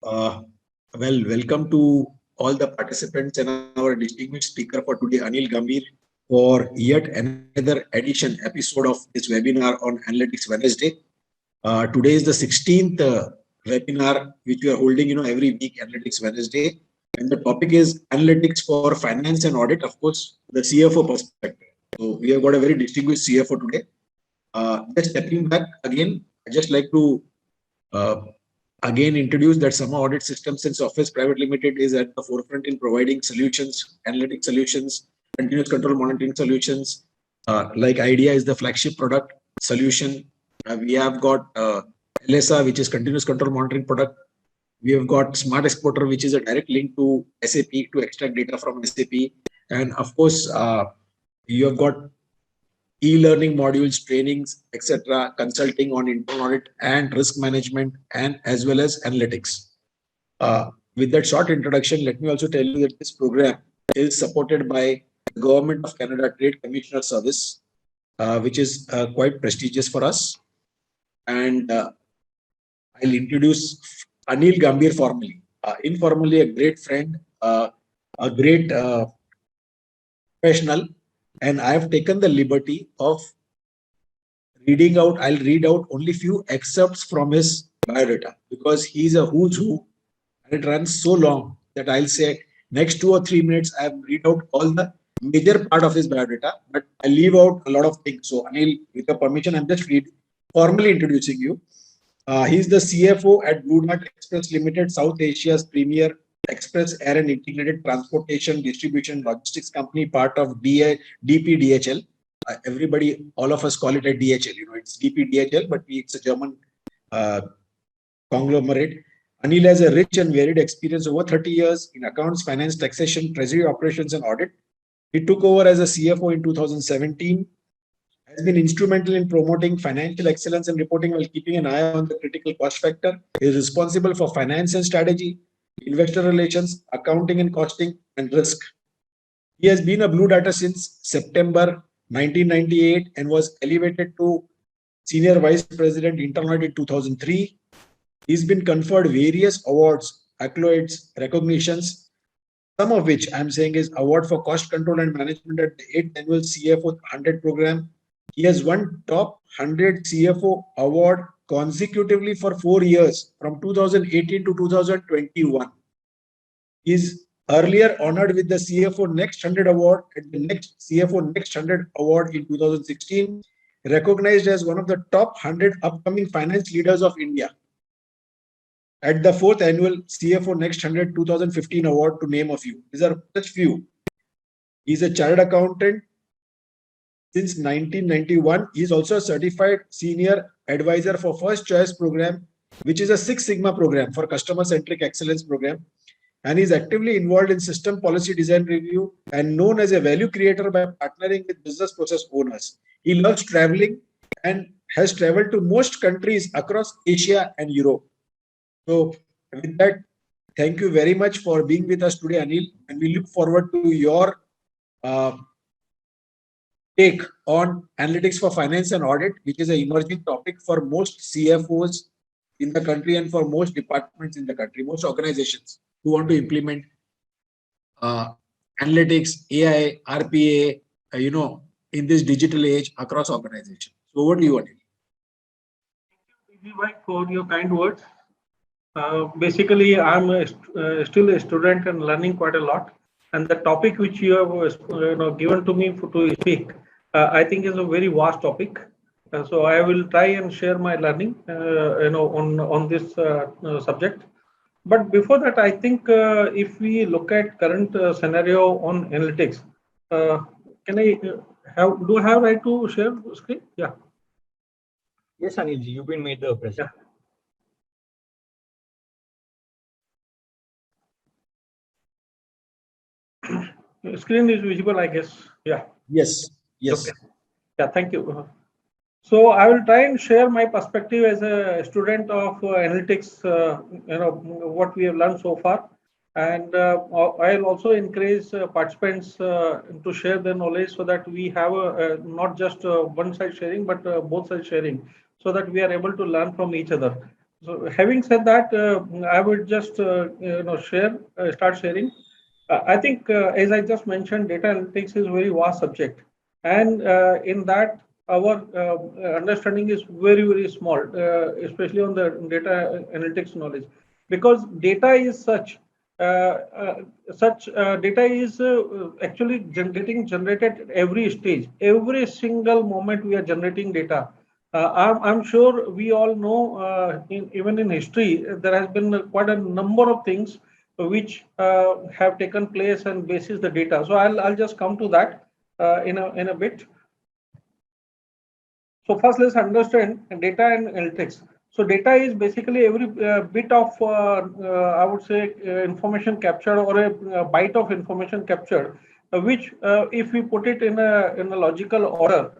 Welcome to all the participants and our distinguished speaker for today, Anil Gambhir, for yet another episode of this webinar on Analytics Wednesday. Today is the 16th webinar which we are holding, every week, Analytics Wednesday. And the topic is Analytics for Finance and Audit, of course, the CFO perspective. So we have got a very distinguished CFO today. Just stepping back again, I just like to again introduce that Sama Audit Systems and Software Private Limited is at the forefront in providing solutions, analytic solutions, continuous control monitoring solutions. Like IDEA is the flagship product solution. We have got LSA, which is continuous control monitoring product. We have got Smart Exporter, which is a direct link to SAP to extract data from SAP. And of course, you have got e-learning modules, trainings, etc., consulting on internal audit and risk management, and as well as analytics. With that short introduction, let me also tell you that this program is supported by the Government of Canada Trade Commissioner Service, which is quite prestigious for us. And I'll introduce Anil Gambhir formally. Informally, a great friend, a great professional. And I have taken the liberty of reading out. I'll read out only few excerpts from his biodata because he's a who's who, and it runs so long that I'll say next 2 or 3 minutes I have read out all the major part of his biodata, but I leave out a lot of things. So Anil, with your permission, I'm just formally introducing you. He's the CFO at Blue Dart Express Limited, South Asia's premier express air and integrated transportation distribution logistics company, part of DPDHL. Everybody, all of us call it a DHL. It's DPDHL, but it's a German conglomerate. Anil has a rich and varied experience over 30 years in accounts, finance, taxation, treasury operations, and audit. He took over as a CFO in 2017. Has been instrumental in promoting financial excellence and reporting while keeping an eye on the critical cost factor. He is responsible for finance and strategy, investor relations, accounting and costing, and risk. He has been a Blue Data since September 1998 and was elevated to Senior Vice President Internal Audit in 2003. He's been conferred various awards, accolades, recognitions, some of which I'm saying is Award for Cost Control and Management at the 8th Annual CFO 100 Program. He has won Top 100 CFO Award consecutively for 4 years from 2018 to 2021. He is earlier honored with the CFO Next 100 Award at the next CFO Next 100 Award in 2016, recognized as one of the top 100 upcoming finance leaders of India at the 4th Annual CFO Next 100 2015 Award, to name a few. These are just few. He's a chartered accountant since 1991. He is also a certified senior advisor for First Choice Program, which is a Six Sigma program for customer-centric excellence program, and is actively involved in system policy design review and known as a value creator by partnering with business process owners. He loves traveling and has traveled to most countries across Asia and Europe. So with that, thank you very much for being with us today, Anil, and we look forward to your take on analytics for finance and audit, which is an emerging topic for most CFOs in the country and for most departments in the country, most organizations who want to implement analytics, AI, RPA, in this digital age across organizations. So over to you, Anil. Thank you, Vivek, for your kind words. Basically, I'm still a student and learning quite a lot. And the topic which you have given to me to speak, I think is a very vast topic. So I will try and share my learning, on this subject. But before that, I think if we look at current scenario on analytics, can I do I have right to share the screen? Yeah. Yes, Anil, you've been made the president. Yeah. Screen is visible, I guess. Yeah. Yes. Yes. Okay. Yeah. Thank you. So I will try and share my perspective as a student of analytics. What we have learned so far, and I'll also encourage participants to share their knowledge so that we have not just one side sharing, but both sides sharing, so that we are able to learn from each other. So having said that, I would just start sharing. I think, as I just mentioned, data analytics is a very vast subject, and in that our understanding is very small, especially on the data analytics knowledge, because data is data is actually getting generated at every stage, every single moment we are generating data. I'm sure we all know, even in history, there has been quite a number of things which have taken place and basis the data. So I'll just come to that in a bit. So first, let's understand data and analytics. So data is basically every bit of, I would say, information captured, or a byte of information captured, which, if we put it in a logical order,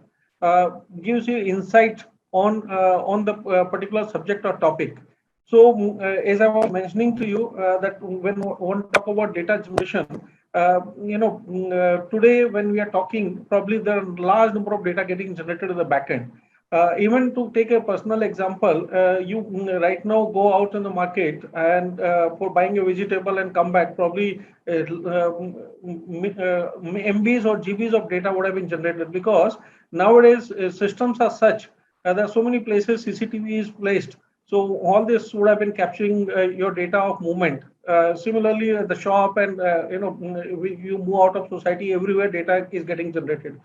gives you insight on the particular subject or topic. So, as I was mentioning to you, that when one talk about data generation, today when we are talking, probably there are large number of data getting generated in the backend. Even to take a personal example, you right now go out in the market and for buying a vegetable and come back, probably MBs or GBs of data would have been generated, because nowadays systems are such, there are so many places CCTV is placed. So all this would have been capturing your data of movement. Similarly, the shop and you move out of society, everywhere data is getting generated.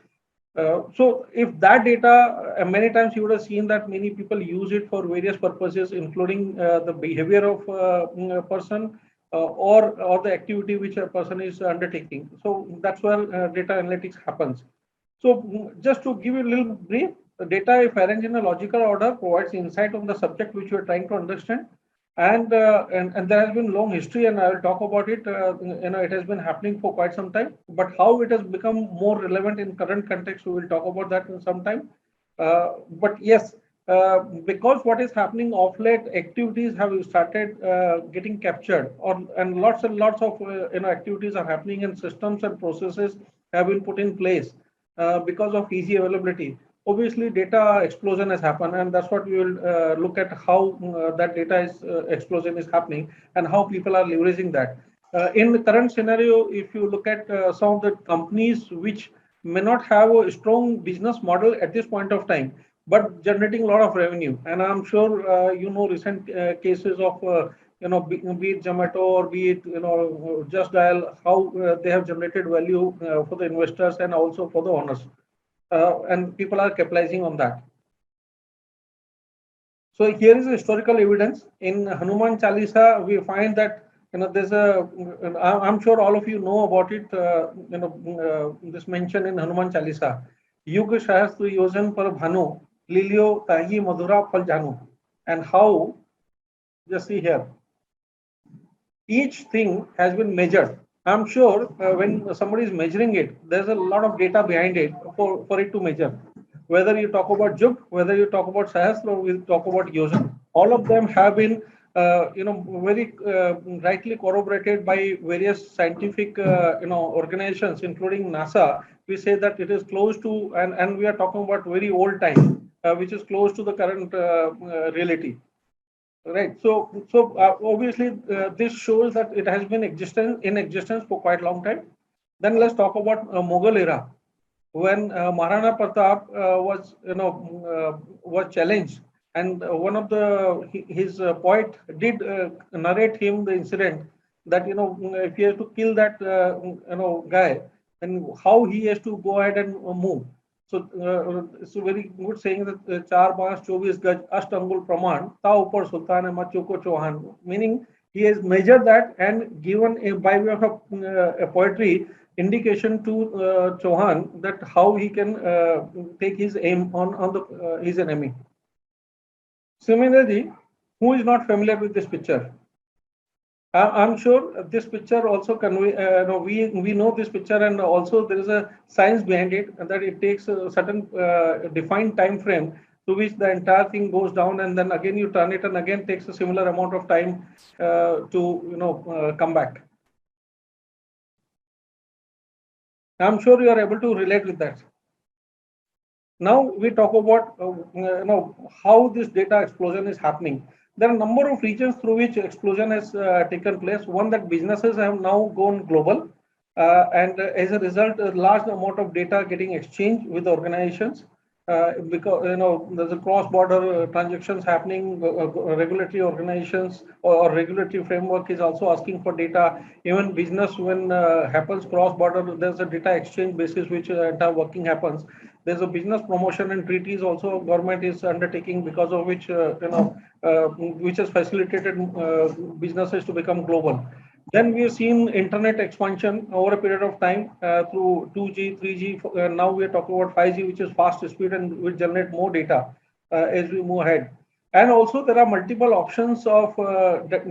So if that data, many times you would have seen that many people use it for various purposes, including the behavior of a person, or the activity which a person is undertaking. So that's where data analytics happens. So just to give you a little brief, the data, if arranged in a logical order, provides insight on the subject which you are trying to understand. And there has been long history, and I will talk about it. It has been happening for quite some time. But how it has become more relevant in current context, we will talk about that in some time. But yes, because what is happening of late, activities have started getting captured, and lots of activities are happening, and systems and processes have been put in place because of easy availability. Obviously, data explosion has happened, and that's what we will look at, how that data explosion is happening and how people are leveraging that. In the current scenario, if you look at some of the companies which may not have a strong business model at this point of time, but generating a lot of revenue, and I'm sure recent cases of be it Zomato or be it Just Dial, how they have generated value for the investors and also for the owners. And people are capitalizing on that. So here is historical evidence. In Hanuman Chalisa, we find that there's I'm sure all of you know about it. This mention in Hanuman Chalisa, Yug Sahastra Yojan Par Bhanu, Lilio Tahi Madhura Phal Janu, and how, just see here, each thing has been measured. I'm sure when somebody is measuring it, there's a lot of data behind it for it to measure. Whether you talk about Juk, whether you talk about Sahasra, or we talk about Yojan, all of them have been, very rightly corroborated by various scientific, organizations, including NASA. We say that it is close to, and we are talking about very old time, which is close to the current reality. Right. So obviously, this shows that it has been in existence for quite a long time. Then let's talk about Mughal era, when Maharana Pratap was challenged, and one of his poet did narrate him the incident, that if he has to kill that guy, then how he has to go ahead and move. So it's a very good saying that Char Baas 24 Gaj Ashtangul Praman Ta Upar Sultan Machoko Chauhan, meaning he has measured that and given by way of a poetry indication to Chauhan that how he can take his aim on his enemy. Similarly, who is not familiar with this picture? I'm sure this picture also convey. We know this picture, and also there is a science behind it, and that it takes a certain defined time frame to which the entire thing goes down, and then again you turn it, and again takes a similar amount of time to come back. I'm sure you are able to relate with that. Now we talk about how this data explosion is happening. there are a number of regions through which explosion has taken place. One, that businesses have now gone global, and as a result, a large amount of data getting exchanged with organizations. Because there's a cross-border transactions happening, regulatory organizations or regulatory framework is also asking for data. Even business, when happens cross-border, there's a data exchange basis which entire working happens. There's a business promotion and treaties also government is undertaking, because of which which has facilitated businesses to become global. Then we have seen internet expansion over a period of time through 2G, 3G. Now we are talking about 5G, which is fast speed and will generate more data as we move ahead. And also there are multiple options of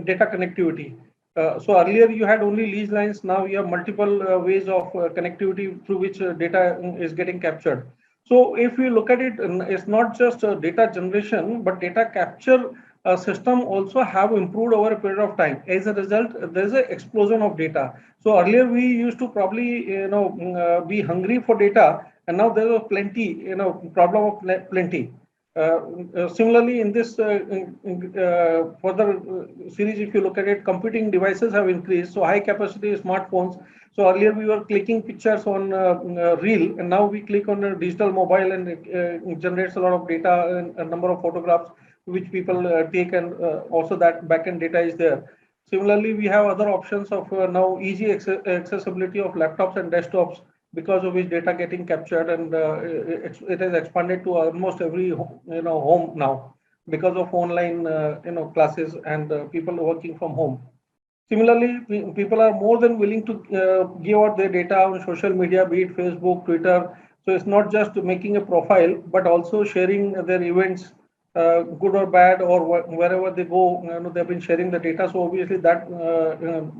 data connectivity. So earlier you had only lease lines. Now you have multiple ways of connectivity through which data is getting captured. So if you look at it, it's not just data generation, but data capture system also have improved over a period of time. As a result, there's an explosion of data. So earlier we used to probably be hungry for data, and now there's a plenty, problem of plenty. Similarly, in this further series, if you look at it, computing devices have increased. So high capacity smartphones. So earlier we were clicking pictures on reel, and now we click on a digital mobile, and it generates a lot of data and a number of photographs which people take, and also that backend data is there. Similarly, we have other options of now easy accessibility of laptops and desktops, because of which data getting captured, and it has expanded to almost every home now, because of online classes and people working from home. Similarly, people are more than willing to give out their data on social media, be it Facebook, Twitter. So it's not just making a profile, but also sharing their events, good or bad, or wherever they go, they've been sharing the data. So obviously that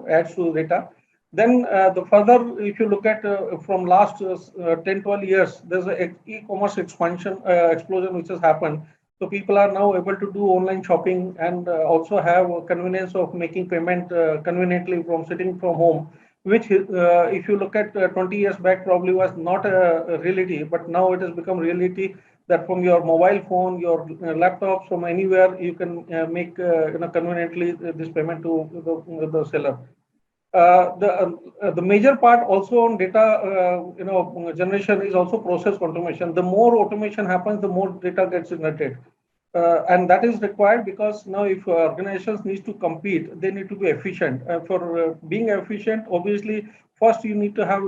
adds to data. Then the further, if you look at from last 10, 12 years, there's an e-commerce expansion, explosion which has happened. So people are now able to do online shopping, and also have a convenience of making payment conveniently from sitting from home, which if you look at 20 years back probably was not a reality, but now it has become reality, that from your mobile phone, your laptops, from anywhere, you can make conveniently this payment to the seller. The major part also on data generation is also process automation. The more automation happens, the more data gets generated, and that is required, because now if organizations need to compete, they need to be efficient. For being efficient, obviously first you need to have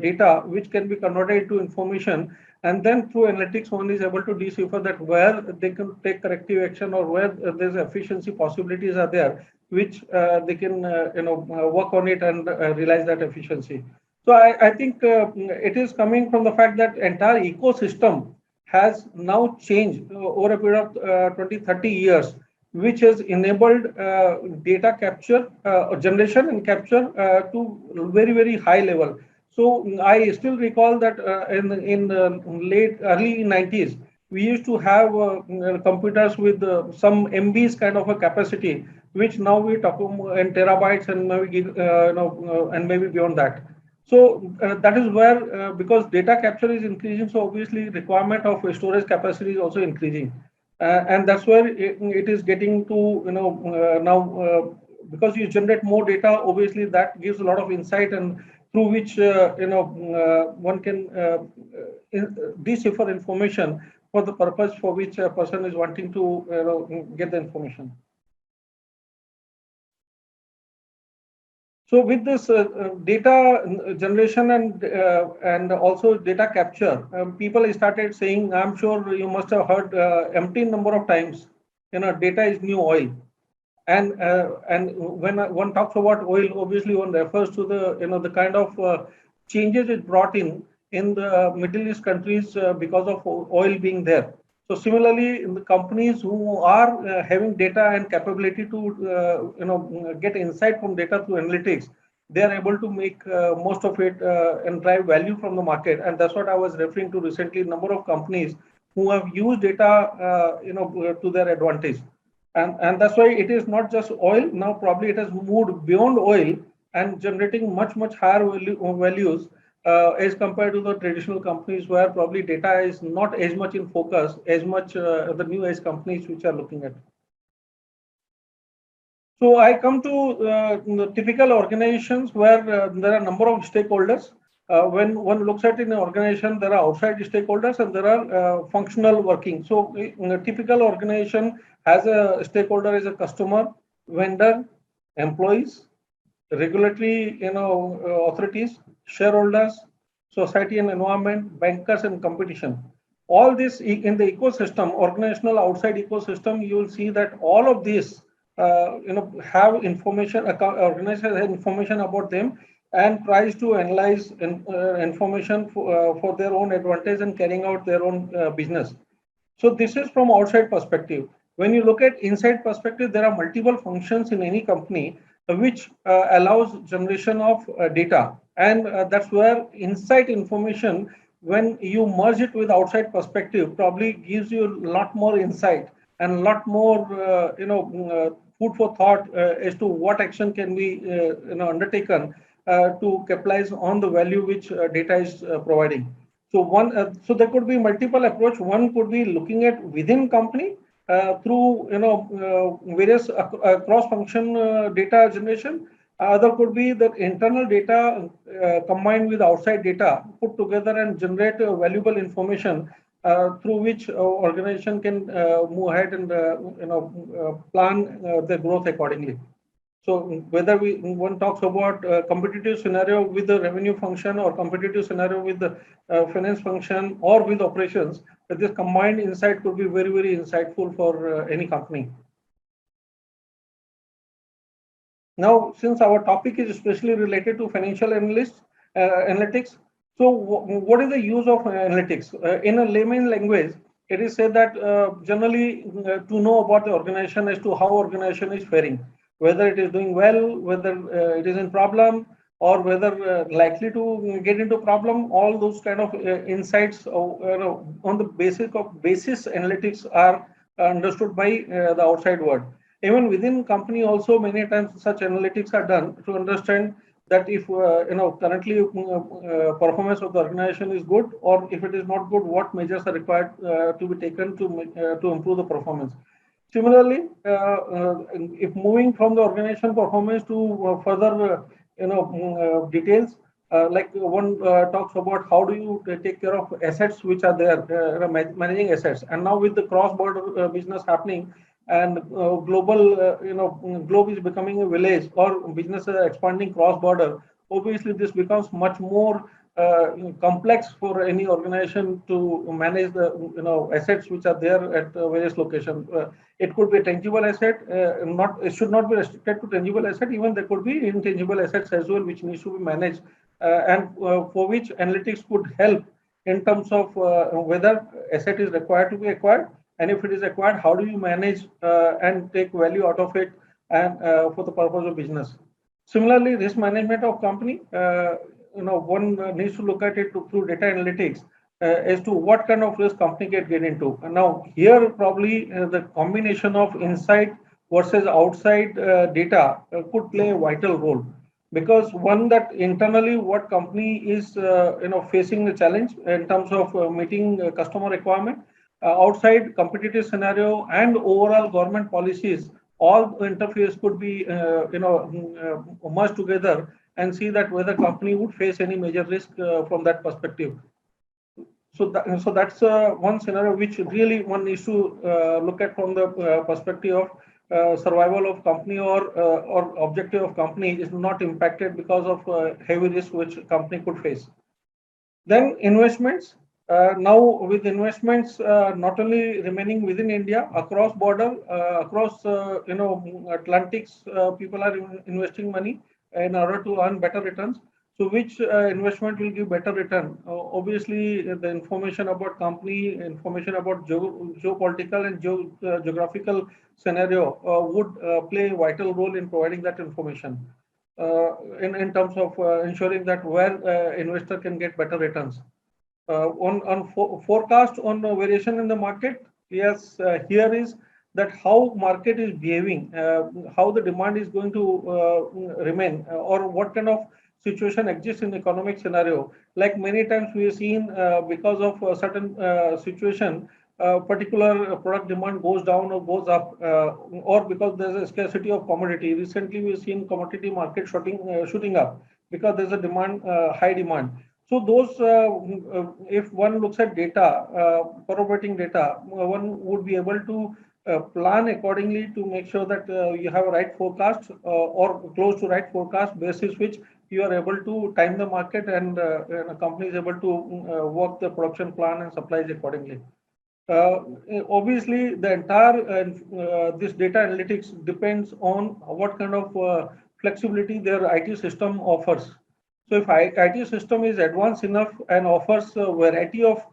data which can be converted into information, and then through analytics one is able to decipher that where they can take corrective action, or where there's efficiency possibilities are there, which they can work on it and realize that efficiency. So I think it is coming from the fact that entire ecosystem has now changed over a period of 20, 30 years, which has enabled data capture, generation and capture to very, very high level. So I still recall that in the early 90s, we used to have computers with some MBs kind of a capacity, which now we talk in terabytes and maybe and maybe beyond that. So that is where, because data capture is increasing, so obviously requirement of storage capacity is also increasing, and that's where it is getting to now, because you generate more data, obviously that gives a lot of insight, and through which one can decipher information for the purpose for which a person is wanting to get the information. So with this data generation and also data capture, people started saying, I'm sure you must have heard empty number of times, data is new oil. And when one talks about oil, obviously one refers to the the kind of changes it brought in the Middle East countries because of oil being there. So similarly, in the companies who are having data and capability to get insight from data through analytics, they are able to make most of it and drive value from the market. And that's what I was referring to recently. Number of companies who have used data to their advantage. And that's why it is not just oil. Now probably it has moved beyond oil and generating much higher values as compared to the traditional companies, where probably data is not as much in focus as much the new age companies which are looking at. So I come to the typical organizations where there are a number of stakeholders. When one looks at in an organization, there are outside stakeholders and there are functional working. So in a typical organization has a stakeholder is a customer, vendor, employees, regulatory authorities, shareholders, society and environment, bankers and competition. All this in the ecosystem, organizational outside ecosystem, you will see that all of these have information, organization has information about them and tries to analyze information for their own advantage and carrying out their own business. So this is from outside perspective. When you look at inside perspective, there are multiple functions in any company which allows generation of data. And that's where inside information, when you merge it with outside perspective, probably gives you a lot more insight and a lot more, food for thought as to what action can be, undertaken to capitalize on the value which data is providing. So there could be multiple approach. One could be looking at within company through various cross-function data generation. Other could be the internal data combined with outside data put together and generate valuable information through which organization can move ahead and plan the growth accordingly. So whether one talks about competitive scenario with the revenue function or competitive scenario with the finance function or with operations, this combined insight could be very, very insightful for any company. Now, since our topic is especially related to financial analytics, so what is the use of analytics? In a layman language, it is said that generally to know about the organization as to how organization is faring, whether it is doing well, whether it is in problem, or whether likely to get into problem. All those kind of insights on the basis analytics are understood by the outside world. Even within company also many times such analytics are done to understand that if currently performance of the organization is good, or if it is not good, what measures are required to be taken to improve the performance. Similarly, if moving from the organization performance to further details, like one talks about how do you take care of assets which are there, managing assets, and now with the cross-border business happening and globe is becoming a village, or businesses are expanding cross-border, obviously this becomes much more complex for any organization to manage the assets which are there at various locations. It could be a tangible asset, it should not be restricted to tangible asset. Even there could be intangible assets as well, which needs to be managed, and for which analytics could help in terms of whether asset is required to be acquired, and if it is acquired, how do you manage and take value out of it, and for the purpose of business. Similarly, risk management of company, one needs to look at it through data analytics as to what kind of risk company get into. And now here probably the combination of inside versus outside data could play a vital role, because one, that internally what company is facing the challenge in terms of meeting customer requirement, outside competitive scenario and overall government policies, all interface could be merged together and see that whether company would face any major risk from that perspective. So that's one scenario which really one needs to look at from the perspective of survival of company, or objective of company is not impacted because of heavy risk which company could face. Then investments. Now with investments not only remaining within India, across border, across Atlantics, people are investing money in order to earn better returns. So which investment will give better return? Obviously, the information about company, information about geopolitical and geographical scenario would play a vital role in providing that information in terms of ensuring that where investor can get better returns. On forecast on variation in the market, yes, here is that how market is behaving, how the demand is going to remain, or what kind of situation exists in economic scenario. Like many times we have seen because of a certain situation, particular product demand goes down or goes up, or because there's a scarcity of commodity. Recently, we've seen commodity market shooting up because there's a demand, high demand. So those, if one looks at data, corroborating data, one would be able to plan accordingly to make sure that you have a right forecast or close to right forecast basis which you are able to time the market and a company is able to work the production plan and supplies accordingly. Obviously, the entire this data analytics depends on what kind of flexibility their IT system offers. So if IT system is advanced enough and offers a variety of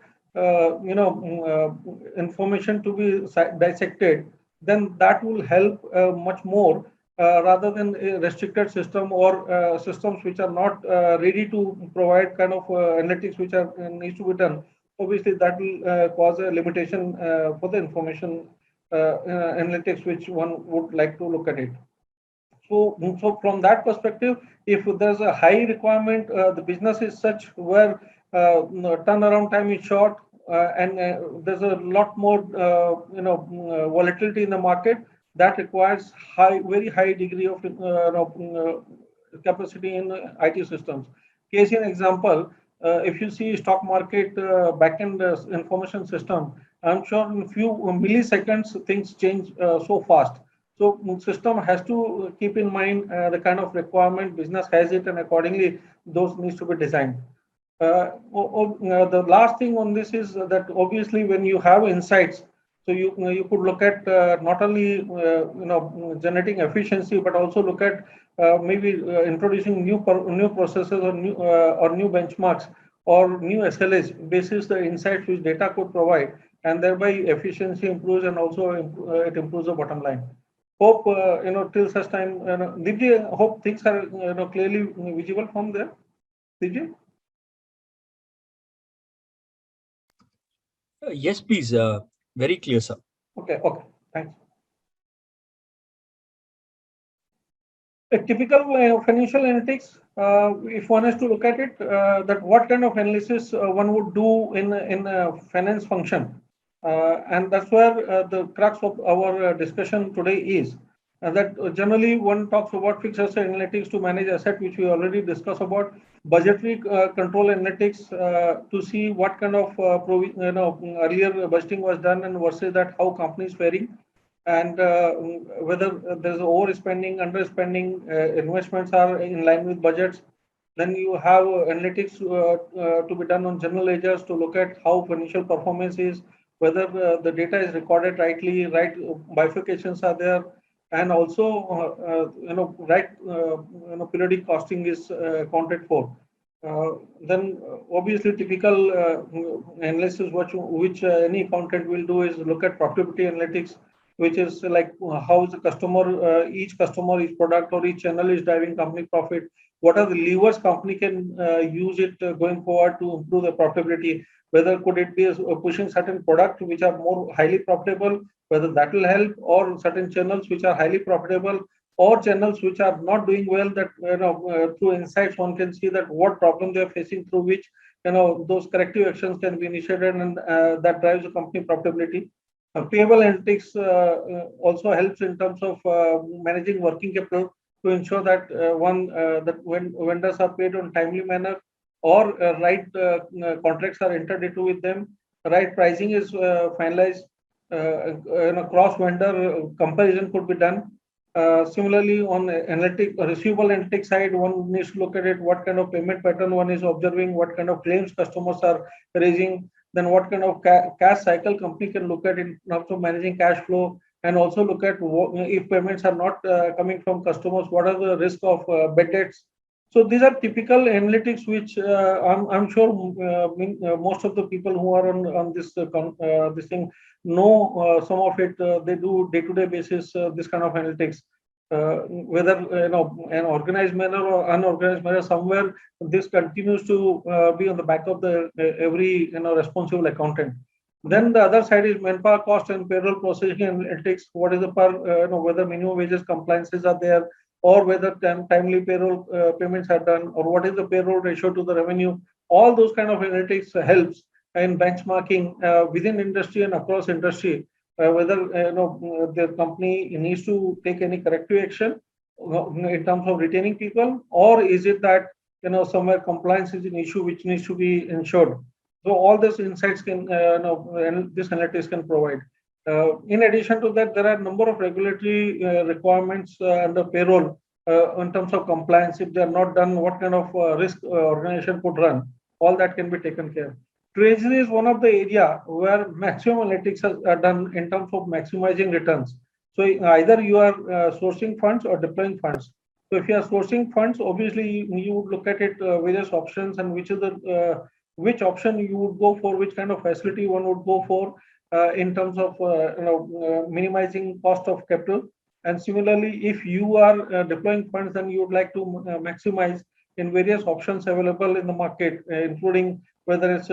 information to be dissected, then that will help much more rather than a restricted system or systems which are not ready to provide kind of analytics which are needs to be done. Obviously, that will cause a limitation for the information analytics which one would like to look at it. So from that perspective, if there's a high requirement, the business is such where turnaround time is short and there's a lot more volatility in the market that requires very high degree of capacity in IT systems. Case in example, if you see stock market backend information system, I'm sure in few milliseconds things change so fast. So system has to keep in mind the kind of requirement business has it, and accordingly those needs to be designed. The last thing on this is that obviously when you have insights, so you could look at not only generating efficiency, but also look at maybe introducing new processes or new benchmarks or new SLAs basis the insights which data could provide, and thereby efficiency improves and also it improves the bottom line. Hope till such time, Divji, hope things are clearly visible from there. Divji? Yes, please. Very clear, sir. Okay, thanks. A typical financial analytics, if one has to look at it, that what kind of analysis one would do in a finance function. And that's where the crux of our discussion today is. That generally one talks about fixed asset analytics to manage asset, which we already discussed about, budgetary control analytics to see what kind of earlier budgeting was done and versus that how company is faring, and whether there's overspending, underspending, investments are in line with budgets. Then you have analytics to be done on general ledgers to look at how financial performance is, whether the data is recorded rightly, right bifurcations are there, and also right periodic costing is accounted for. Then obviously typical analysis which any accountant will do is look at profitability analytics, which is like how is the customer, each customer, each product or each channel is driving company profit. What are the levers company can use it going forward to improve the profitability? Whether could it be pushing certain products which are more highly profitable, whether that will help, or certain channels which are highly profitable, or channels which are not doing well, that through insights one can see that what problem they are facing, through which those corrective actions can be initiated, and that drives the company profitability. Payable analytics also helps in terms of managing working capital to ensure that that when vendors are paid on timely manner, or right contracts are entered into with them, right pricing is finalized, cross vendor comparison could be done. Similarly, on receivable analytics side, one needs to look at it, what kind of payment pattern one is observing, what kind of claims customers are raising, then what kind of cash cycle company can look at in terms of managing cash flow, and also look at if payments are not coming from customers, what are the risk of bad debts. So these are typical analytics which I'm sure most of the people who are on this thing know some of it. They do day-to-day basis this kind of analytics. Whether an organized manner or unorganized manner, somewhere this continues to be on the back of the every responsible accountant. Then the other side is manpower cost and payroll processing analytics. What is the whether minimum wages compliances are there, or whether timely payroll payments are done, or what is the payroll ratio to the revenue. All those kind of analytics helps, in benchmarking within industry and across industry, whether the company needs to take any corrective action in terms of retaining people, or is it that somewhere compliance is an issue which needs to be ensured. So all these insights can this analytics can provide. In addition to that, there are a number of regulatory requirements under payroll in terms of compliance. If they are not done, what kind of risk organization could run? All that can be taken care of. Treasury is one of the area where maximum analytics are done in terms of maximizing returns. So either you are sourcing funds or deploying funds. So if you are sourcing funds, obviously you would look at it various options and which is the which option you would go for, which kind of facility one would go for in terms of minimizing cost of capital. And similarly, if you are deploying funds, then you would like to maximize in various options available in the market, including whether it's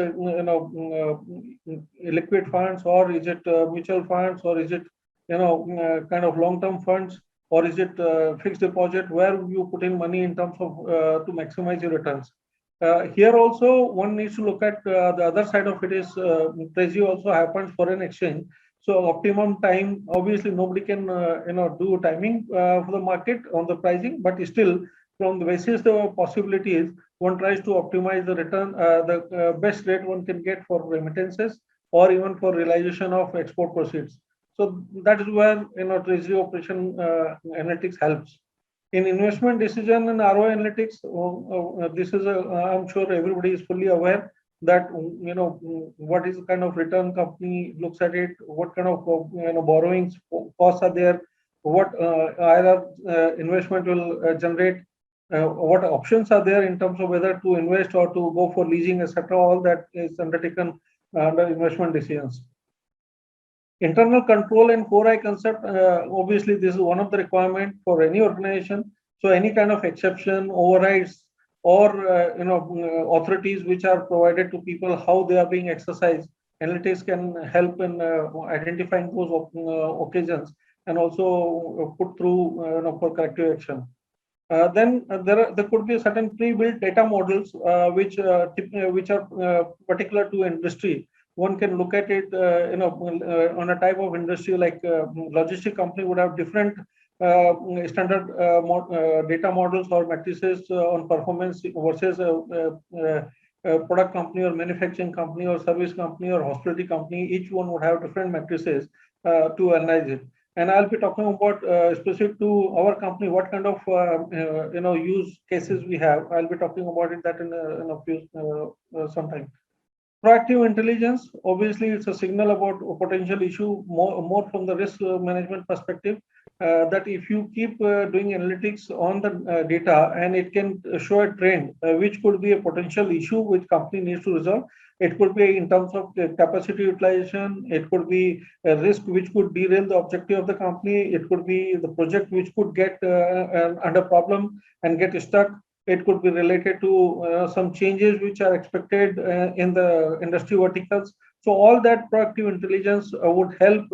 liquid funds, or is it mutual funds, or is it kind of long-term funds, or is it fixed deposit, where you put in money in terms of to maximize your returns. Here also one needs to look at the other side of it is treasury also happens foreign exchange. So optimum time, obviously nobody can do timing for the market on the pricing, but still from the basis the possibilities, one tries to optimize the return, the best rate one can get for remittances or even for realization of export proceeds. So that is where treasury operation analytics helps. In investment decision and ROI analytics, this is I'm sure everybody is fully aware that what is the kind of return company looks at it, what kind of borrowings costs are there, what either investment will generate, what options are there in terms of whether to invest or to go for leasing, etc. All that is undertaken under investment decisions. Internal control and 4I concept, obviously this is one of the requirements for any organization. So any kind of exception, overrides, or authorities which are provided to people, how they are being exercised, analytics can help in identifying those occasions and also put through for corrective action. Then there could be certain pre-built data models which are particular to industry. One can look at it, on a type of industry like logistic company would have different standard data models or matrices on performance versus product company or manufacturing company or service company or hospitality company. Each one would have different matrices to analyze it. And I'll be talking about specific to our company, what kind of use cases we have. I'll be talking about it that in a few sometime. Proactive intelligence, obviously, it's a signal about a potential issue, more from the risk management perspective, that if you keep doing analytics on the data and it can show a trend, which could be a potential issue which company needs to resolve. It could be in terms of capacity utilization. It could be a risk which could derail the objective of the company. It could be the project which could get under problem and get stuck. It could be related to some changes which are expected in the industry verticals. So all that proactive intelligence would help,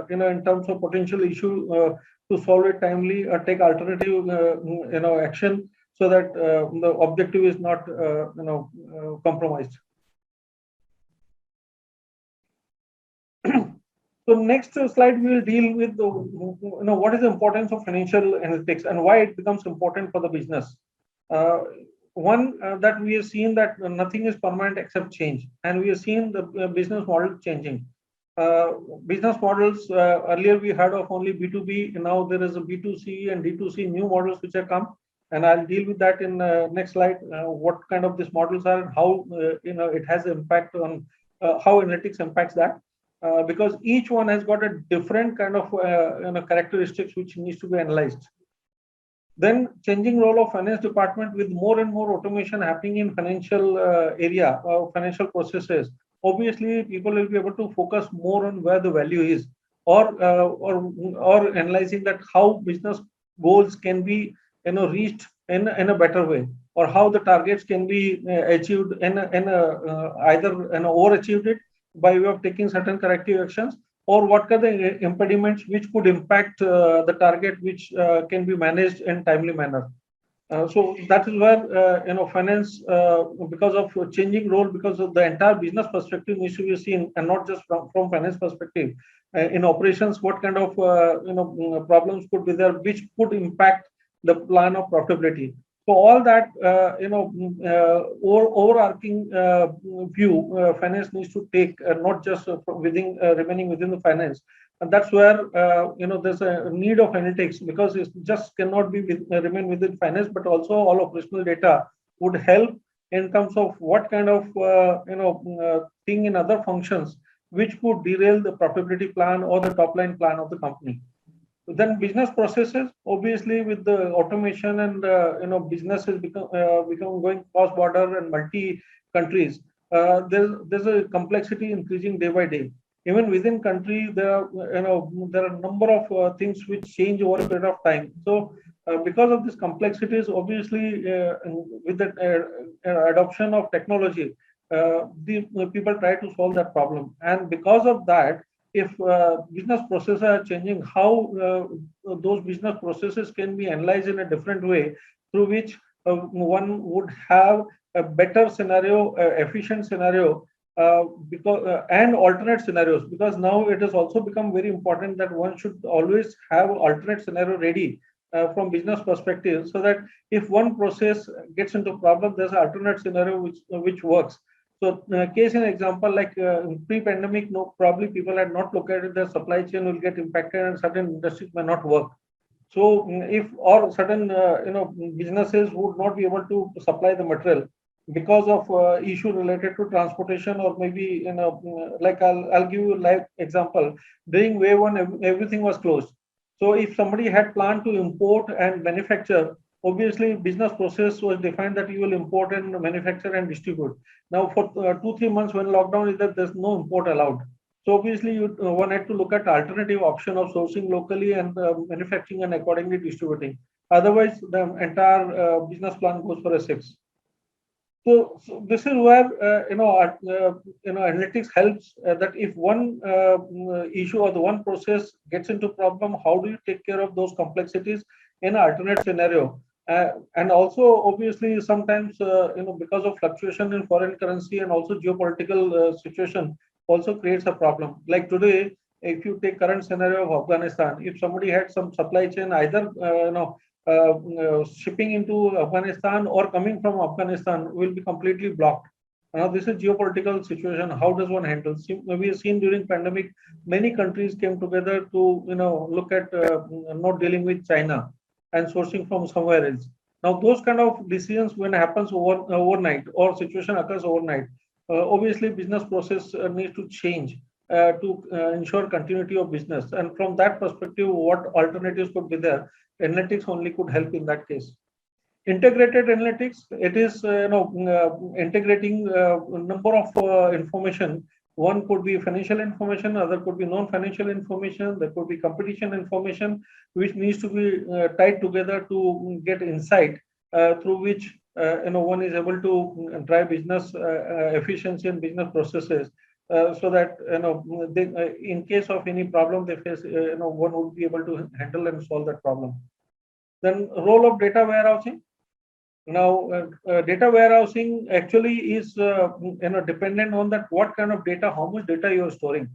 in terms of potential issue to solve it timely or take alternative, action so that the objective is not, compromised. So next slide we will deal with the, what is the importance of financial analytics and why it becomes important for the business. One that we have seen that nothing is permanent except change, and we have seen the business model changing. Business models, earlier we heard of only B2B, now there is a B2C and D2C new models which have come, and I'll deal with that in next slide, what kind of these models are and how it has impact on how analytics impacts that. Because each one has got a different kind of characteristics which needs to be analyzed. Then changing role of finance department with more and more automation happening in financial area, financial processes. Obviously, people will be able to focus more on where the value is, or analyzing that how business goals can be reached in a better way, or how the targets can be achieved in either overachieved it by way of taking certain corrective actions, or what are the impediments which could impact the target which can be managed in timely manner. So that is where finance, because of changing role, because of the entire business perspective needs to be seen, and not just from finance perspective. In operations, what kind of problems could be there, which could impact the plan of profitability. So all that overarching view, finance needs to take, not just within remaining within the finance. And that's where there's a need of analytics, because it just cannot be remain within finance, but also all operational data would help in terms of what kind of thing in other functions which could derail the profitability plan or the top line plan of the company. Then business processes, obviously, with the automation and businesses become going cross border and multi countries. There's a complexity increasing day by day. Even within country, there are there are a number of things which change over a period of time. So because of these complexities, obviously, with the adoption of technology, the people try to solve that problem, and because of that, if business processes are changing, how those business processes can be analyzed in a different way, through which one would have a better scenario, efficient scenario, because and alternate scenarios, because now it has also become very important that one should always have alternate scenario ready from business perspective, so that if one process gets into problem, there's an alternate scenario which works. So, case in example, like pre-pandemic, no, probably people had not looked at it, their supply chain will get impacted and certain industries may not work. So, if or certain businesses would not be able to supply the material because of issue related to transportation, or maybe like I'll give you a live example. During wave one, everything was closed. So, if somebody had planned to import and manufacture, obviously business process was defined that you will import and manufacture and distribute. Now for 2-3 months when lockdown is that there's no import allowed. So obviously you one had to look at alternative option of sourcing locally and manufacturing and accordingly distributing. Otherwise the entire business plan goes for a six. So this is where analytics helps, that if one issue or the one process gets into problem, how do you take care of those complexities in an alternate scenario? And also, obviously, sometimes because of fluctuation in foreign currency and also geopolitical situation, also creates a problem. Like today, if you take current scenario of Afghanistan, if somebody had some supply chain either shipping into Afghanistan or coming from Afghanistan, will be completely blocked. Now, this is geopolitical situation. How does one handle? We have seen during pandemic, many countries came together to look at not dealing with China and sourcing from somewhere else. Now, those kind of decisions when happens overnight or situation occurs overnight, obviously business process needs to change to ensure continuity of business. And from that perspective, what alternatives could be there? Analytics only could help in that case. Integrated analytics, it is integrating a number of information. One could be financial information, other could be non-financial information, there could be competition information, which needs to be tied together to get insight through which one is able to drive business efficiency and business processes. So that in case of any problem they face, one would be able to handle and solve that problem. Then role of data warehousing. Now, data warehousing actually is dependent on that what kind of data, how much data you are storing.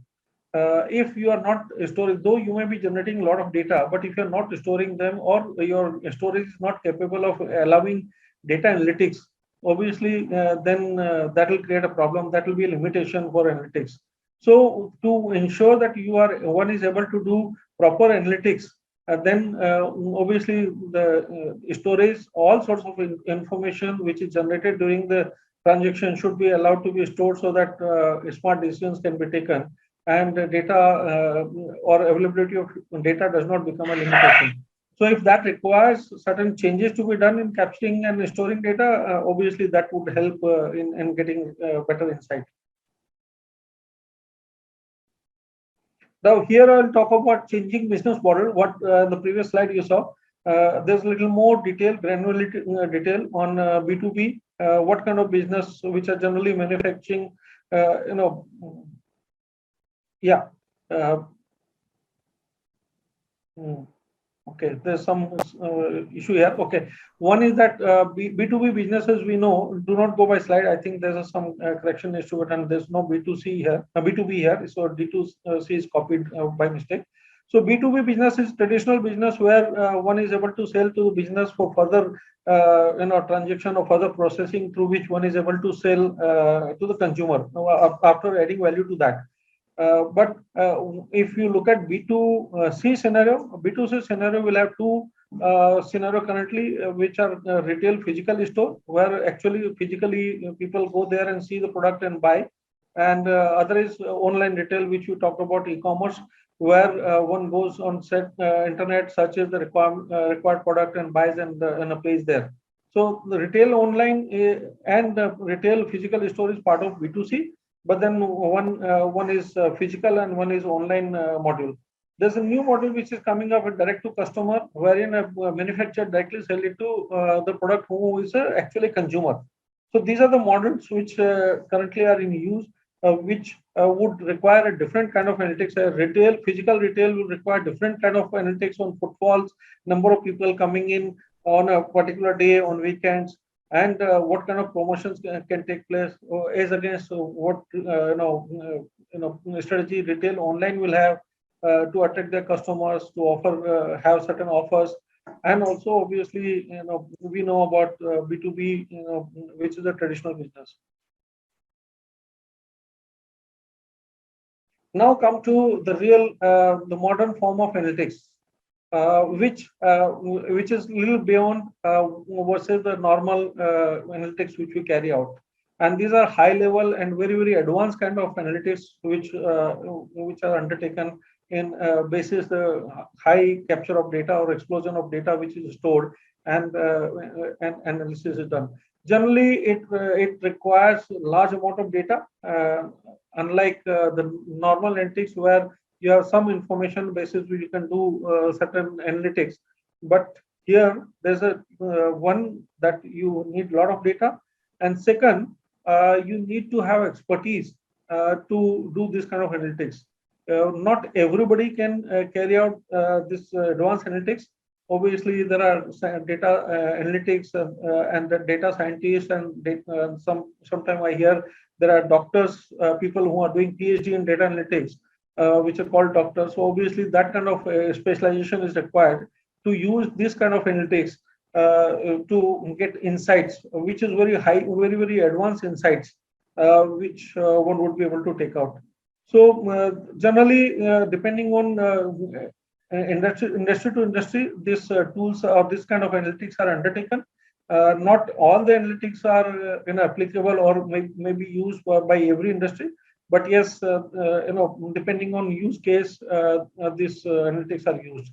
If you are not storing, though you may be generating a lot of data, but if you are not storing them, or your storage is not capable of allowing data analytics, obviously then that will create a problem. That will be a limitation for analytics. So to ensure that one is able to do proper analytics, then obviously the storage, all sorts of information which is generated during the transaction should be allowed to be stored, so that smart decisions can be taken, and data or availability of data does not become a limitation. So if that requires certain changes to be done in capturing and storing data, obviously that would help in getting better insight. Now here I'll talk about changing business model. What the previous slide you saw, there's a little more detail, granularity detail on B2B. What kind of business which are generally manufacturing, yeah. Okay, there's some issue here. Okay, one is that B2B businesses we know do not go by slide. I think there's some correction issue, and there's no B2C here, B2B here. So D2C is copied by mistake. So B2B business is traditional business where one is able to sell to the business for further transaction or further processing through which one is able to sell to the consumer after adding value to that. But if you look at B2C scenario, B2C scenario will have two scenario currently, which are retail physical store, where actually physically people go there and see the product and buy. And other is online retail, which you talked about, e-commerce, where one goes on set internet, searches the required product and buys and pays there. So the retail online and retail physical store is part of B2C, but then one is physical and one is online module. There's a new model which is coming up with direct to customer, wherein a manufacturer directly sell it to the product who is actually consumer. So these are the models which currently are in use, which would require a different kind of analytics. Retail, physical retail will require different kind of analytics on footfalls, number of people coming in on a particular day, on weekends, and what kind of promotions can take place as against what strategy retail online will have to attract their customers, to offer have certain offers. And also obviously we know about B2B, which is a traditional business. Now come to the real the modern form of analytics, which is a little beyond versus the normal analytics which we carry out. And these are high level and very, very advanced kind of analytics which are undertaken in basis the high capture of data or explosion of data which is stored and analysis is done. Generally, it requires large amount of data, unlike the normal analytics where you have some information basis where you can do certain analytics. But here there's a one that you need a lot of data, and second, you need to have expertise to do this kind of analytics. Not everybody can carry out this advanced analytics. Obviously, there are data analytics and the data scientists and sometimes I hear there are doctors, people who are doing PhD in data analytics, which are called doctors. So obviously, that kind of specialization is required to use this kind of analytics to get insights, which is very high, very, very advanced insights, which one would be able to take out. So generally, depending on industry to industry, these tools or this kind of analytics are undertaken. Not all the analytics are applicable or may be used by every industry, but yes, depending on use case, these analytics are used.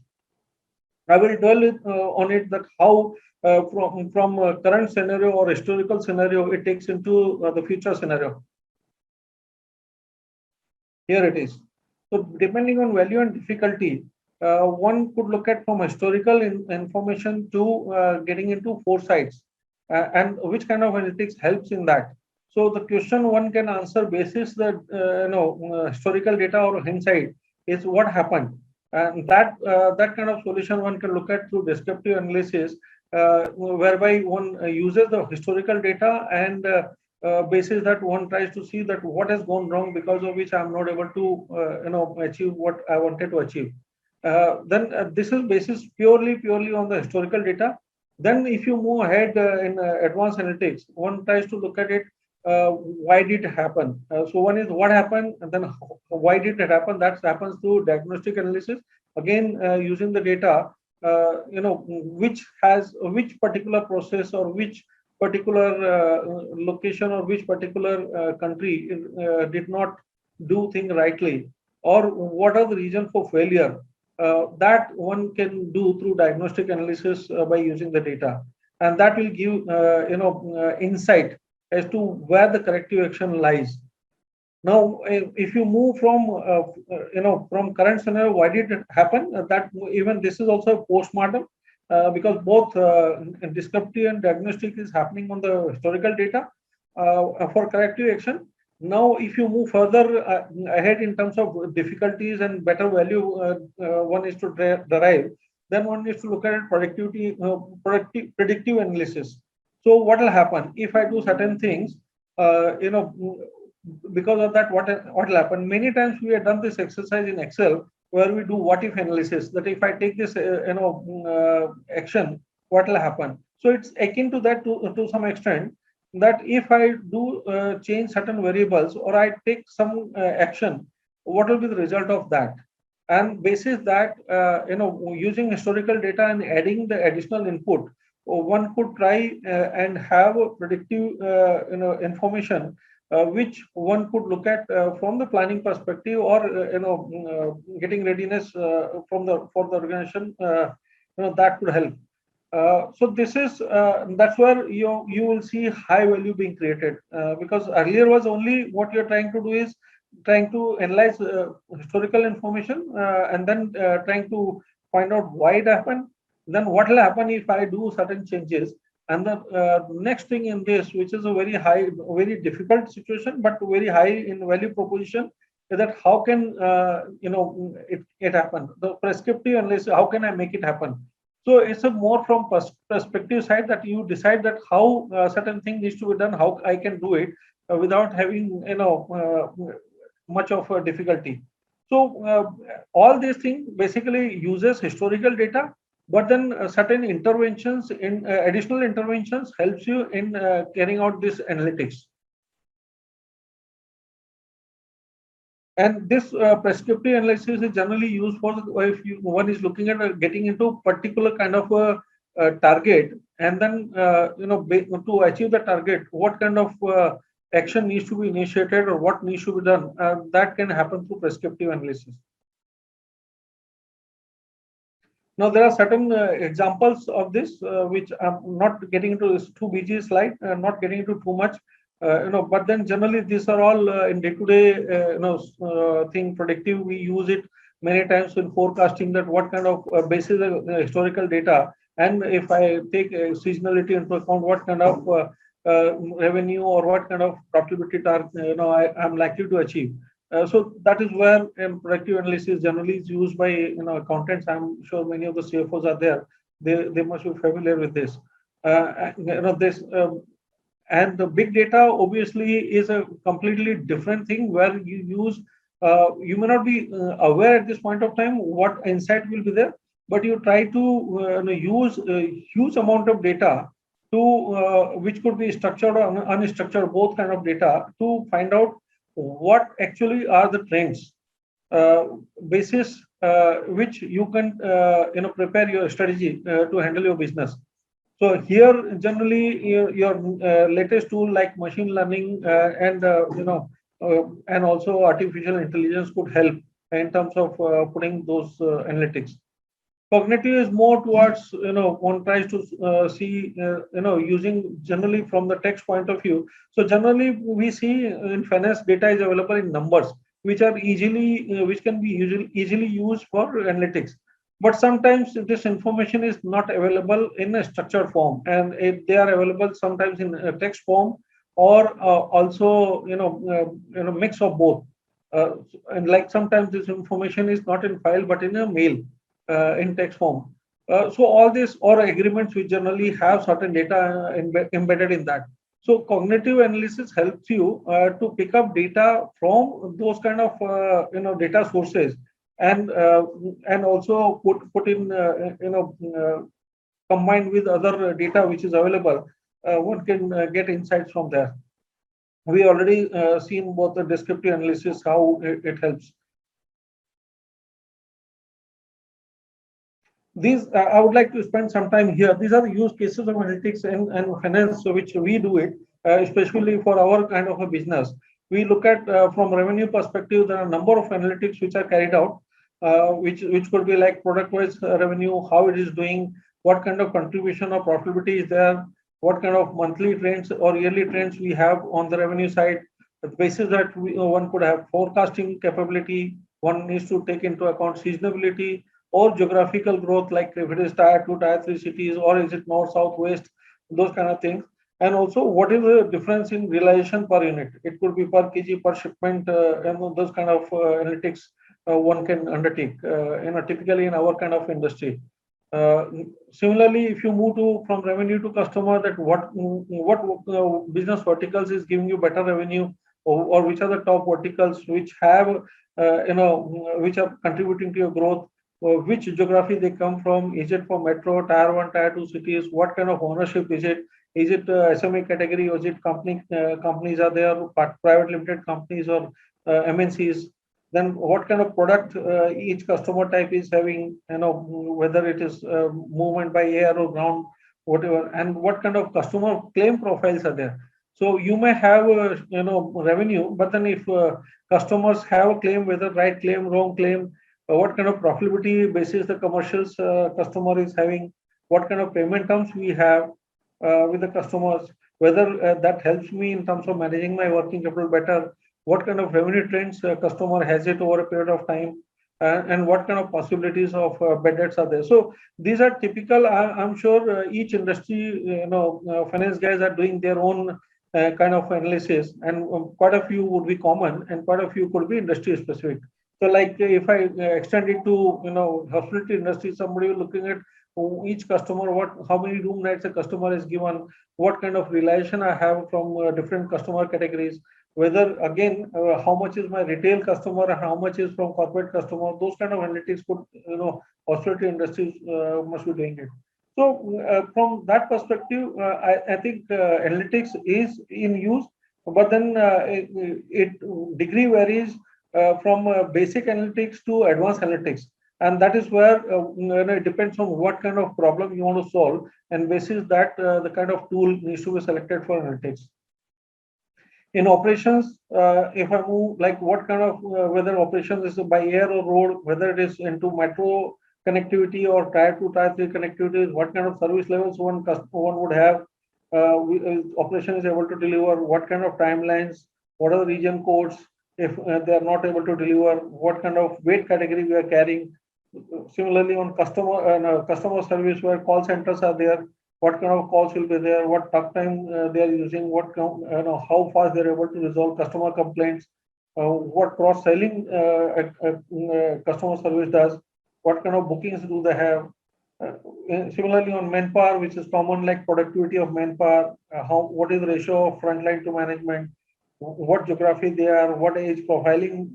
I will dwell on it that how from current scenario or historical scenario it takes into the future scenario. Here it is. So depending on value and difficulty, one could look at from historical information to getting into foresights and which kind of analytics helps in that. So the question one can answer basis the historical data or hindsight is what happened, and that kind of solution one can look at through descriptive analysis, whereby one uses the historical data and basis that one tries to see that what has gone wrong because of which I'm not able to achieve what I wanted to achieve. Then this is basis purely on the historical data. Then if you move ahead in advanced analytics, one tries to look at it, why did it happen? So one is what happened, and then why did it happen? That happens through diagnostic analysis. Again, using the data, which particular process or which particular location or which particular country did not do things rightly, or what are the reasons for failure. That one can do through diagnostic analysis by using the data, and that will give insight as to where the corrective action lies. Now, if you move from current scenario, why did it happen? That even this is also a postmortem, because both descriptive and diagnostic is happening on the historical data for corrective action. Now, if you move further ahead in terms of difficulties and better value one is to derive, then one needs to look at productivity, predictive analysis. So what will happen if I do certain things? Because of that, what will happen? Many times we have done this exercise in Excel where we do what if analysis. That if I take this, action, what will happen? So it's akin to that to some extent. That if I do change certain variables or I take some action, what will be the result of that? And basis that, using historical data and adding the additional input, one could try and have a predictive, information which one could look at from the planning perspective, or getting readiness from the for the organization. That could help. So this is that's where you will see high value being created, because earlier was only what you're trying to do is trying to analyze historical information, and then trying to find out why it happened. Then what will happen if I do certain changes? And the next thing in this, which is a very high, very difficult situation, but very high in value proposition, is that how can it happen? The prescriptive analysis, how can I make it happen? So it's a more from perspective side that you decide that how certain thing needs to be done, how I can do it without having much of a difficulty. So all these things basically uses historical data, but then certain interventions in additional interventions helps you in carrying out this analytics. And this prescriptive analysis is generally used for if one is looking at getting into particular kind of a target, and then to achieve the target, what kind of action needs to be initiated or what needs to be done. That can happen through prescriptive analysis. Now there are certain examples of this which I'm not getting into this too busy slide, not getting into too much. But then generally these are all in day-to-day thing. Predictive, we use it many times in forecasting, that what kind of basis of historical data, and if I take seasonality into account, what kind of revenue or what kind of profitability target I'm likely to achieve. So that is where predictive analysis generally is used by accountants. I'm sure many of the CFOs are there. They must be familiar with this. And the big data obviously is a completely different thing, where you use, you may not be aware at this point of time what insight will be there, but you try to use a huge amount of data to which could be structured or unstructured, both kind of data, to find out what actually are the trends, basis which you can prepare your strategy to handle your business. So here, generally, your latest tool like machine learning and also artificial intelligence could help in terms of putting those analytics. Cognitive is more towards one tries to see using generally from the text point of view. So generally, we see in finance data is available in numbers, which are which can be easily used for analytics. But sometimes this information is not available in a structured form, and they are available sometimes in a text form, or also mix of both. And like sometimes this information is not in file but in a mail in text form. So all this, or agreements which generally have certain data embedded in that. So cognitive analysis helps you to pick up data from those kind of data sources, and also put in combined with other data which is available, one can get insights from there. We already seen both the descriptive analysis, how it helps. These I would like to spend some time here. These are the use cases of analytics and finance, which we do it, especially for our kind of a business. We look at from revenue perspective, there are a number of analytics which are carried out, which could be like product-wise revenue, how it is doing, what kind of contribution or profitability is there, what kind of monthly trends or yearly trends we have on the revenue side. The basis that one could have forecasting capability, one needs to take into account seasonality or geographical growth, like if it is tier 2, tier 3 cities, or is it north, south, west, those kind of things. And also, what is the difference in realization per unit? It could be per kg, per shipment, and those kind of analytics one can undertake, typically in our kind of industry. Similarly, if you move to from revenue to customer, that what business verticals is giving you better revenue, or which are the top verticals which have which are contributing to your growth, or which geography they come from? Is it for metro, tier 1, tier 2 cities? What kind of ownership is it? Is it SME category, or is it companies are there, private limited companies, or MNCs? Then what kind of product each customer type is having, whether it is movement by air or ground, whatever, and what kind of customer claim profiles are there. So you may have revenue, but then if customers have a claim, whether right claim, wrong claim, what kind of profitability basis the commercials customer is having, what kind of payment terms we have with the customers, whether that helps me in terms of managing my working capital better, what kind of revenue trends customer has it over a period of time, and what kind of possibilities of bad debts are there. So these are typical. I'm sure each industry, finance guys are doing their own kind of analysis, and quite a few would be common, and quite a few could be industry specific. So, like if I extend it to hospitality industry, somebody looking at each customer, how many room nights a customer is given, what kind of relation I have from different customer categories, whether again how much is my retail customer and how much is from corporate customer. Those kind of analytics could hospitality industries must be doing it. So from that perspective, I think analytics is in use, but then it degree varies from basic analytics to advanced analytics, and that is where it depends on what kind of problem you want to solve, and basis that the kind of tool needs to be selected for analytics. In operations, if I move, like what kind of whether operations is by air or road, whether it is into metro connectivity or tier 2, tier 3 connectivity, what kind of service levels one would have, operation is able to deliver, what kind of timelines, what are the region codes, if they are not able to deliver, what kind of weight category we are carrying. Similarly, on customer service, where call centers are there, what kind of calls will be there, what talk time they are using, how fast they're able to resolve customer complaints, what cross-selling customer service does, what kind of bookings do they have. Similarly, on manpower, which is common, like productivity of manpower, what is the ratio of frontline to management, what geography they are, what age profiling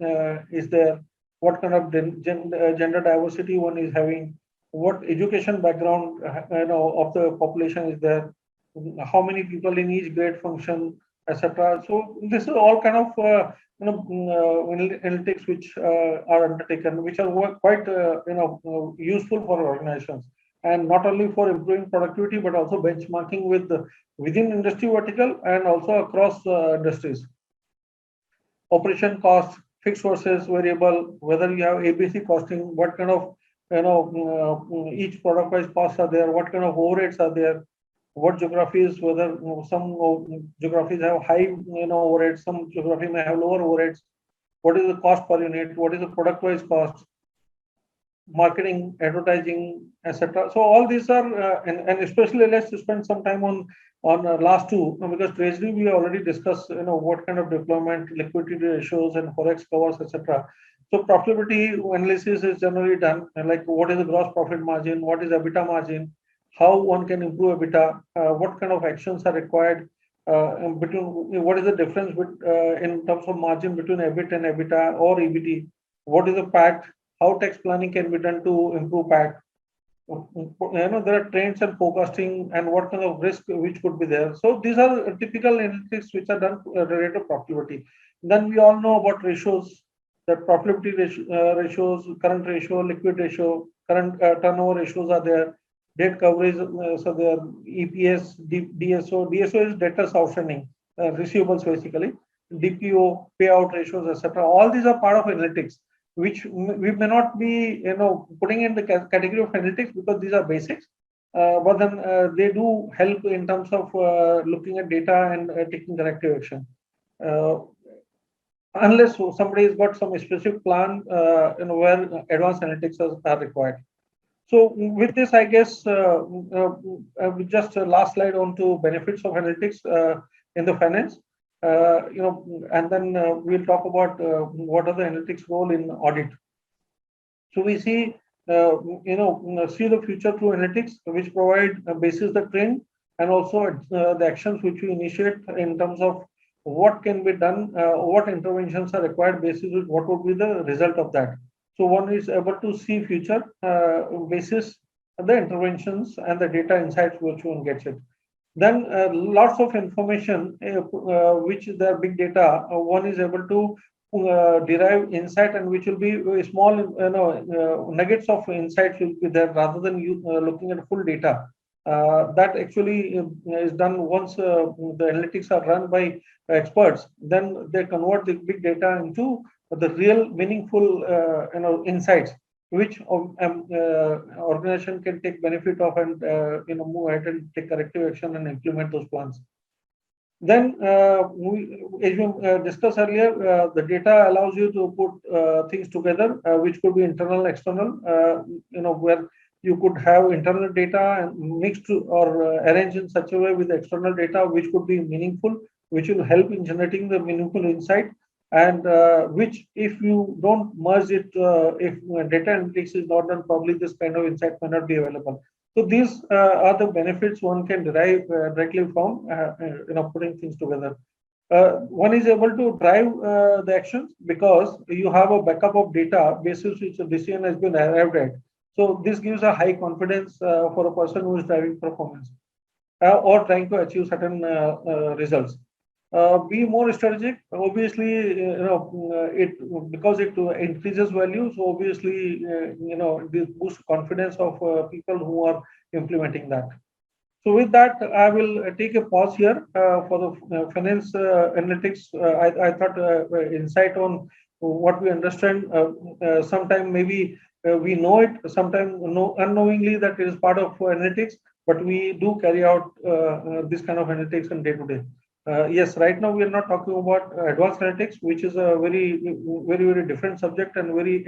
is there, what kind of gender diversity one is having, what education background of the population is there, how many people in each grade function, etc. So this is all kind of analytics which are undertaken, which are quite useful for organizations, and not only for improving productivity but also benchmarking within industry vertical and also across industries. Operation cost, fixed versus variable, whether you have ABC costing, what kind of each product wise costs are there, what kind of overheads are there, what geographies, whether some geographies have high overheads, some geography may have lower overheads, what is the cost per unit, what is the product wise cost, marketing, advertising, etc. So all these are and especially let's spend some time on last two, because treasury we already discussed what kind of deployment, liquidity ratios and forex covers, etc. So profitability analysis is generally done, and like what is the gross profit margin, what is EBITDA margin, how one can improve EBITDA, what kind of actions are required between, what is the difference in terms of margin between EBIT and EBITDA or EBT, what is the PAT, how tax planning can be done to improve PAT. There are trends and forecasting and what kind of risk which could be there. So these are typical analytics which are done related to profitability. Then we all know about ratios, that profitability ratios, current ratio, liquid ratio, current turnover ratios are there, debt coverage, so there, EPS, DSO. DSO is debtors outstanding, receivables basically, DPO, payout ratios, etc. All these are part of analytics, which we may not be putting in the category of analytics because these are basics, but then they do help in terms of looking at data and taking corrective action. Unless somebody has got some specific plan where advanced analytics are required. So with this, I guess just last slide on to benefits of analytics in the finance. And then we'll talk about what are the analytics role in audit. So we see see the future through analytics, which provide basis the trend and also the actions which we initiate in terms of what can be done, what interventions are required basis, what would be the result of that. So one is able to see future basis the interventions and the data insights which one gets it. Then lots of information which the big data, one is able to derive insight, and which will be small nuggets of insights will be there rather than you looking at full data. That actually is done once the analytics are run by experts. Then they convert the big data into the real meaningful insights, which organization can take benefit of and move ahead and take corrective action and implement those plans. Then, as we discussed earlier, the data allows you to put things together, which could be internal, external, where you could have internal data and mixed or arranged in such a way with external data, which could be meaningful, which will help in generating the meaningful insight, and which, if you don't merge it, if data analytics is not done, probably this kind of insight may not be available. So these are the benefits one can derive directly from putting things together. One is able to drive the actions because you have a backup of data basis which a decision has been arrived at. So this gives a high confidence for a person who is driving performance or trying to achieve certain results. Be more strategic. Obviously, it because it increases value. So obviously, this boosts confidence of people who are implementing that. So with that, I will take a pause here for the finance analytics. I thought insight on what we understand. Sometime maybe we know it. Sometimes unknowingly that it is part of analytics, but we do carry out this kind of analytics on day to day. Yes, right now we are not talking about advanced analytics, which is a very, very different subject and very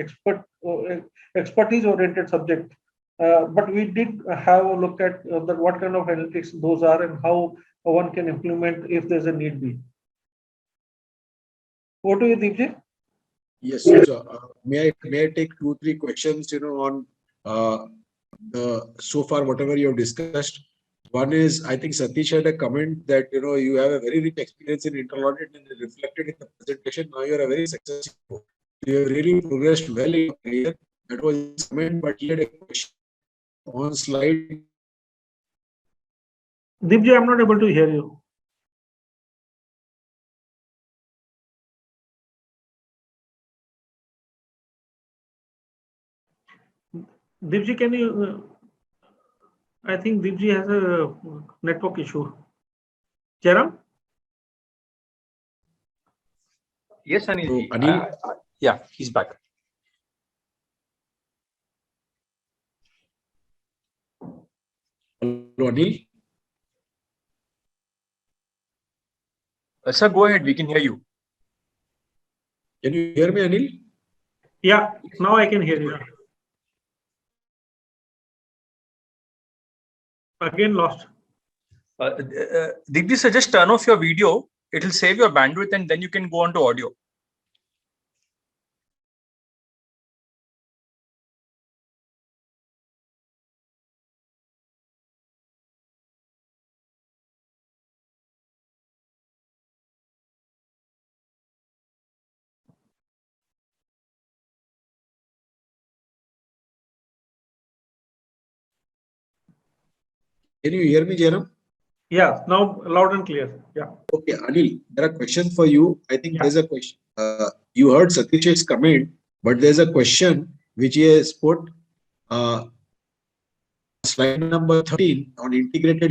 expertise-oriented subject. But we did have a look at what kind of analytics those are and how one can implement if there's a need be. Over to you, Deepji. Yes. So, may I take 2-3 questions, on so far whatever you have discussed. One is, I think Satish had a comment that, you have a very rich experience in internal audit and reflected in the presentation. Now you are a very successful. You have really progressed well in your career. That was his comment, but he had a question on slide. Deepji, I'm not able to hear you. Deepji, can you? I think Deepji has a network issue. Jairam? Yes, Anil. So, Anil? Yeah, he's back. Hello, Anil? Sir, go ahead. We can hear you. Can you hear me, Anil? Yeah, now I can hear you. Again lost. Deepji, sir, just turn off your video. It will save your bandwidth and then you can go on to audio. Can you hear me, Jairam? Yeah, now loud and clear. Yeah. Okay, Anil, there are questions for you. I think Yeah. there's a question. You heard Satish's comment, but there's a question which he has put slide number 13 on integrated,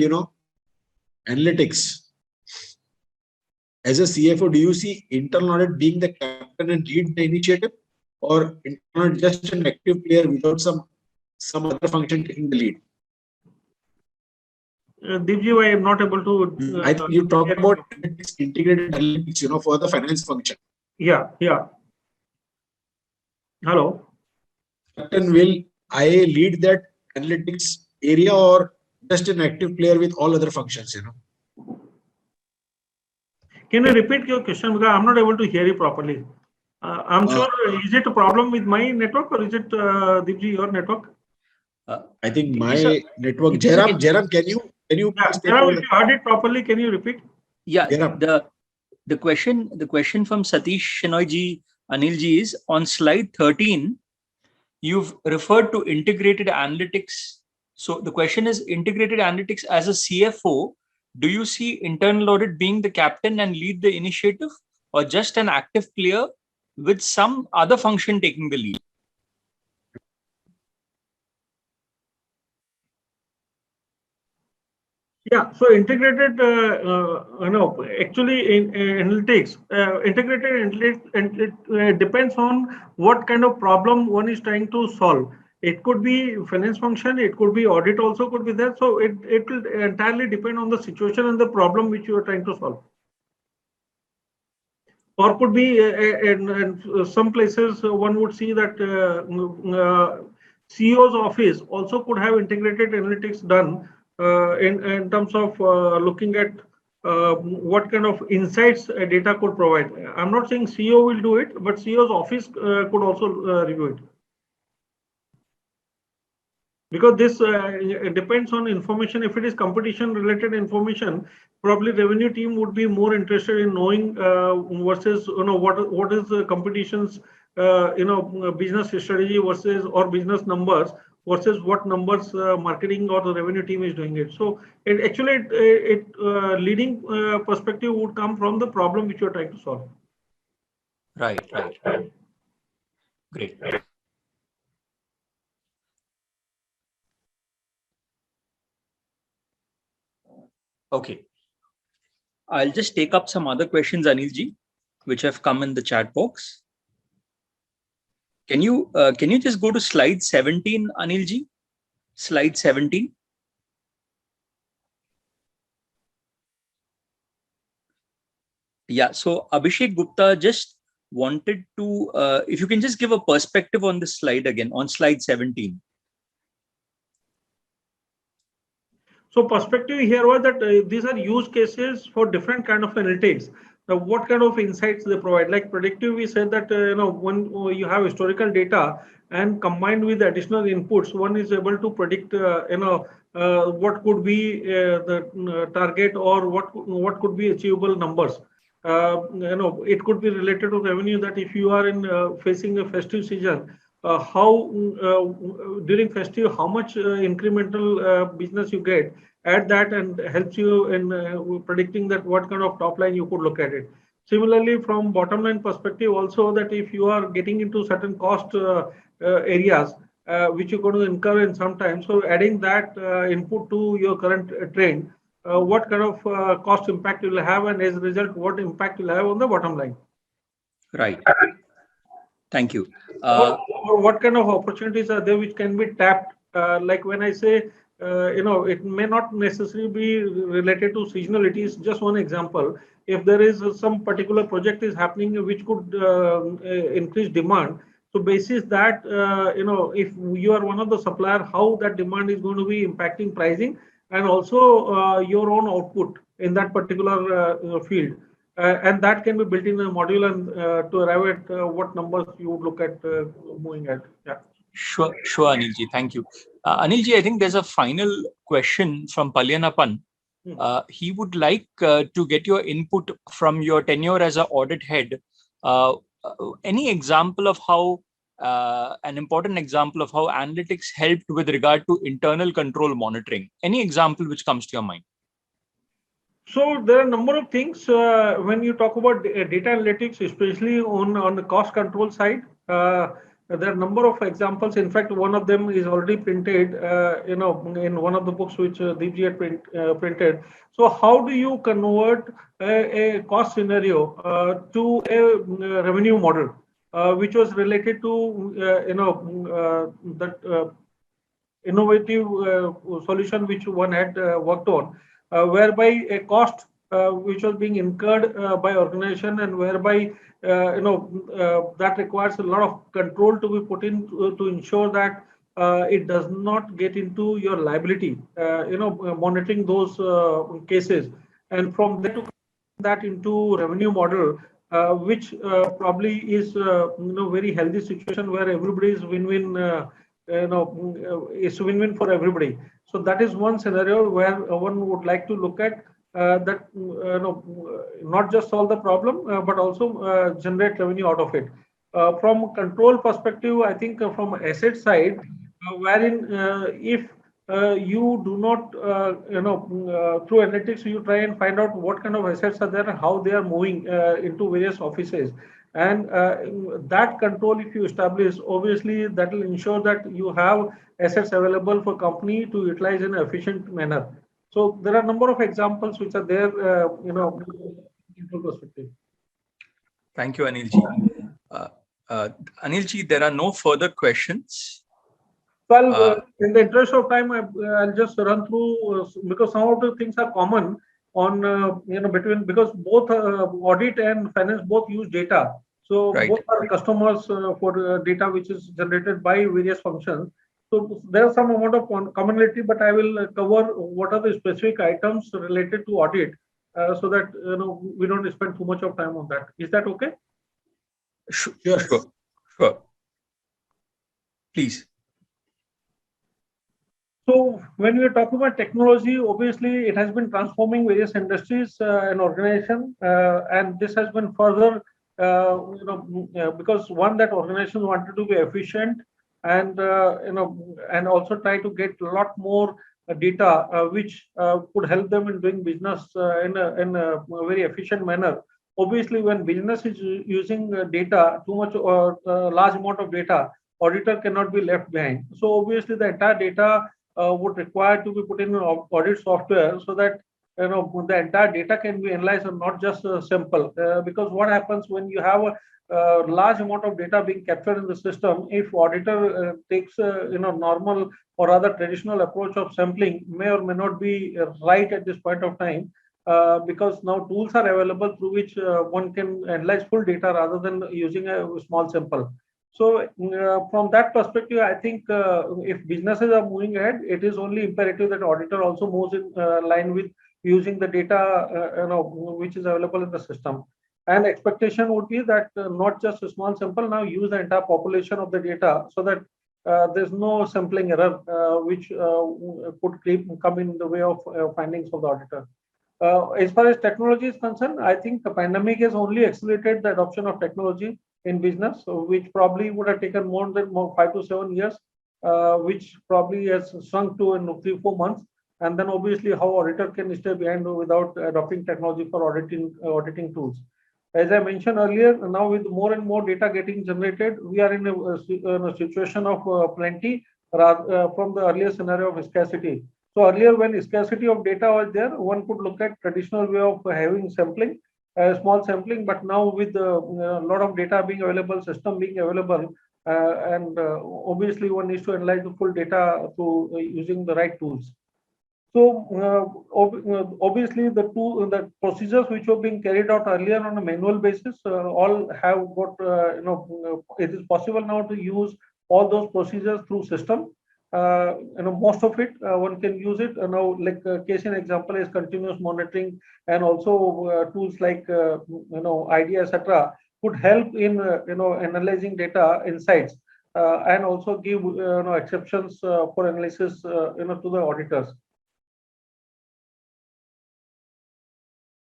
analytics. As a CFO, do you see internal audit being the captain and lead the initiative, or internal audit just an active player without some other function taking the lead? Deepji, I am not able to. I think you talked about integrated analytics, for the finance function. Yeah. Hello. Captain, will I lead that analytics area or just an active player with all other functions, Can you repeat your question because I'm not able to hear you properly? I'm sure, is it a problem with my network or is it, Deepji, your network? I think DP my sir, network. DP sir, Jairam, can you Yeah, please take Jairam, over if you heard it properly, can you repeat? yeah, Jairam. the question from Satish Shenoy ji, Anil ji is on slide 13. You've referred to integrated analytics. So the question is integrated analytics as a CFO. Do you see internal audit being the captain and lead the initiative, or just an active player with some other function taking the lead? Yeah, so integrated, actually in analytics, integrated analytics, and it depends on what kind of problem one is trying to solve. It could be finance function, it could be audit also could be there. So it will entirely depend on the situation and the problem which you are trying to solve. Or could be in some places one would see that CEO's office also could have integrated analytics done in terms of looking at what kind of insights data could provide. I'm not saying CEO will do it, but CEO's office could also review it. Because this it depends on information. If it is competition related information, probably revenue team would be more interested in knowing versus what is the competition's business strategy versus or business numbers versus what numbers marketing or the revenue team is doing it. So it actually leading perspective would come from the problem which you are trying to solve. Right. Great. Okay. I'll just take up some other questions, Anilji, which have come in the chat box. Can you just go to slide 17, Anilji? Slide 17. Yeah, so Abhishek Gupta just wanted to, if you can just give a perspective on this slide again, on slide 17. So perspective here was that these are use cases for different kind of analytics. Now, what kind of insights they provide? Like predictive, we said that when you have historical data and combined with additional inputs, one is able to predict what could be the target or what could be achievable numbers. It could be related to revenue, that if you are in facing a festive season, how during festive, how much incremental business you get at that, and helps you in predicting that what kind of top line you could look at it. Similarly, from bottom line perspective also, that if you are getting into certain cost areas which you're going to incur in some time, so adding that input to your current trend, what kind of cost impact you will have, and as a result, what impact you will have on the bottom line. Right. Thank you. Or what kind of opportunities are there which can be tapped? Like when I say, it may not necessarily be related to seasonality. It's just one example. If there is some particular project is happening which could increase demand, so basis that, if you are one of the supplier, how that demand is going to be impacting pricing, and also your own output in that particular field. And that can be built in a module and to arrive at what numbers you would look at moving at. Yeah. Sure, Anilji. Thank you. Anilji, I think there's a final question from Palyanappan. He would like to get your input from your tenure as an audit head. Any example of how, an important example of how analytics helped with regard to internal control monitoring? Any example which comes to your mind? So there are a number of things when you talk about data analytics, especially on the cost control side. There are a number of examples. In fact, one of them is already printed, in one of the books which Deepji had printed. So how do you convert a cost scenario to a revenue model, which was related to, that innovative solution which one had worked on, whereby a cost which was being incurred by organization, and whereby that requires a lot of control to be put in to ensure that it does not get into your liability, monitoring those cases, and from there to that into revenue model, which probably is very healthy situation where everybody is win-win. Is win-win for everybody. So that is one scenario where one would like to look at that. Not just solve the problem, but also generate revenue out of it. From control perspective, I think from asset side, wherein if you do not, through analytics, you try and find out what kind of assets are there and how they are moving into various offices. And that control, if you establish, obviously that will ensure that you have assets available for company to utilize in an efficient manner. So there are a number of examples which are there, control perspective. Thank you, Anilji. Anilji, there are no further questions. Well, in the interest of time, I'll just run through because some of the things are common on between, because both audit and finance both use data. So Right. both are customers for data which is generated by various functions. So there's some amount of commonality, but I will cover what are the specific items related to audit, so that we don't spend too much of time on that. Is that okay? Sure. Please. So when we are talking about technology, obviously it has been transforming various industries and organizations, and this has been further, because one, that organizations wanted to be efficient and and also try to get a lot more data which could help them in doing business in a very efficient manner. Obviously, when business is using data too much or large amount of data, auditor cannot be left behind. So obviously, the entire data would require to be put in audit software, so that the entire data can be analyzed and not just simple. Because what happens when you have a large amount of data being captured in the system, if auditor takes normal or rather traditional approach of sampling, may or may not be right at this point of time. Because now tools are available through which one can analyze full data rather than using a small sample. So from that perspective, I think if businesses are moving ahead, it is only imperative that auditor also moves in line with using the data which is available in the system. And expectation would be that not just a small sample, now use the entire population of the data, so that there's no sampling error which could come in the way of findings of the auditor. As far as technology is concerned, I think the pandemic has only accelerated the adoption of technology in business, which probably would have taken more than 5 to 7 years, which probably has shrunk to in 3-4 months. And then obviously how auditor can stay behind without adopting technology for auditing tools. As I mentioned earlier, now with more and more data getting generated, we are in a situation of plenty from the earlier scenario of scarcity. So earlier, when scarcity of data was there, one could look at traditional way of having sampling, small sampling. But now with a lot of data being available, system being available, and obviously one needs to analyze the full data through using the right tools. So obviously the procedures which were being carried out earlier on a manual basis all have got it is possible now to use all those procedures through system. Most of it one can use it now. Like case in example is continuous monitoring, and also tools like IDEA, etc., could help in analyzing data insights and also give exceptions for analysis to the auditors.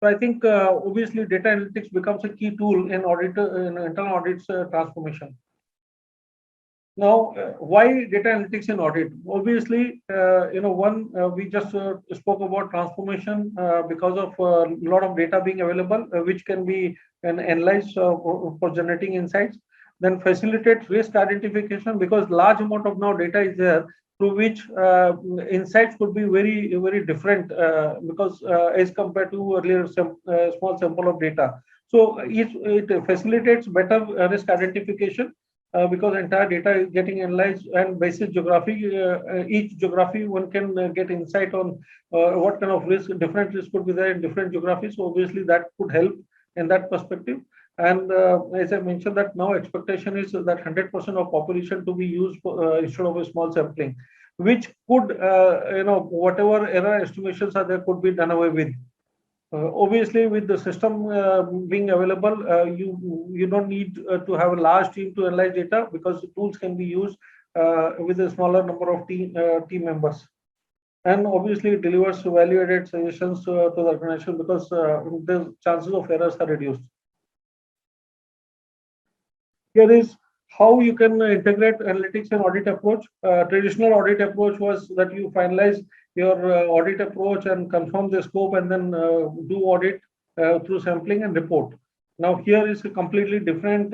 So I think obviously data analytics becomes a key tool in internal audits transformation. Now, why data analytics in audit? Obviously, we just spoke about transformation because of a lot of data being available, which can be analyzed for generating insights. Then facilitates risk identification, because large amount of now data is there, through which insights could be very, very different because as compared to earlier small sample of data. So it facilitates better risk identification. Because entire data is getting analyzed, and basis geography, each geography one can get insight on what kind of different risk could be there in different geographies. So obviously that could help in that perspective. And as I mentioned, that now expectation is that 100% of population to be used for, instead of a small sampling, which could whatever error estimations are there could be done away with. Obviously, with the system being available, you don't need to have a large team to analyze data because the tools can be used with a smaller number of team members. And obviously, it delivers value-added suggestions to the organization because the chances of errors are reduced. Here is how you can integrate analytics and audit approach. Traditional audit approach was that you finalize your audit approach and confirm the scope and then do audit through sampling and report. Now here is a completely different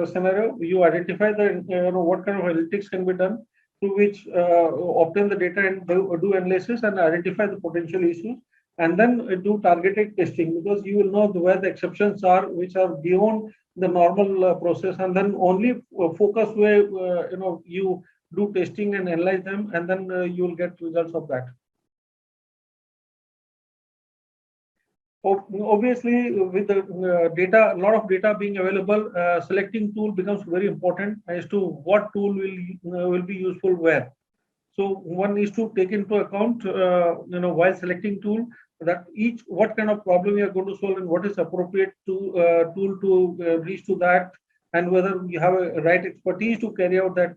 scenario. You identify the what kind of analytics can be done through which obtain the data and do analysis and identify the potential issues, and then do targeted testing because you will know where the exceptions are which are beyond the normal process, and then only focus where you do testing and analyze them, and then you will get results of that. Obviously, with the data, a lot of data being available, selecting tool becomes very important as to what tool will be useful where. So one needs to take into account, while selecting tool, that what kind of problem you are going to solve and what is appropriate to tool to reach to that, and whether you have a right expertise to carry out that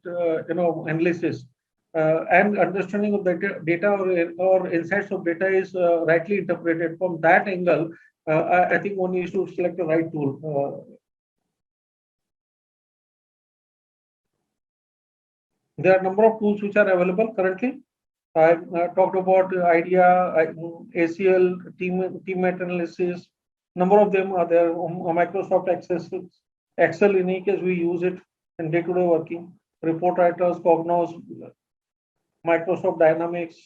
analysis. And understanding of the data or insights of data is rightly interpreted. From that angle, I think one needs to select the right tool. There are a number of tools which are available currently. I talked about IDEA, ACL, teammate analysis. Number of them are there. Microsoft Excel in any case we use it in day-to-day working. Report writers, Cognos, Microsoft Dynamics.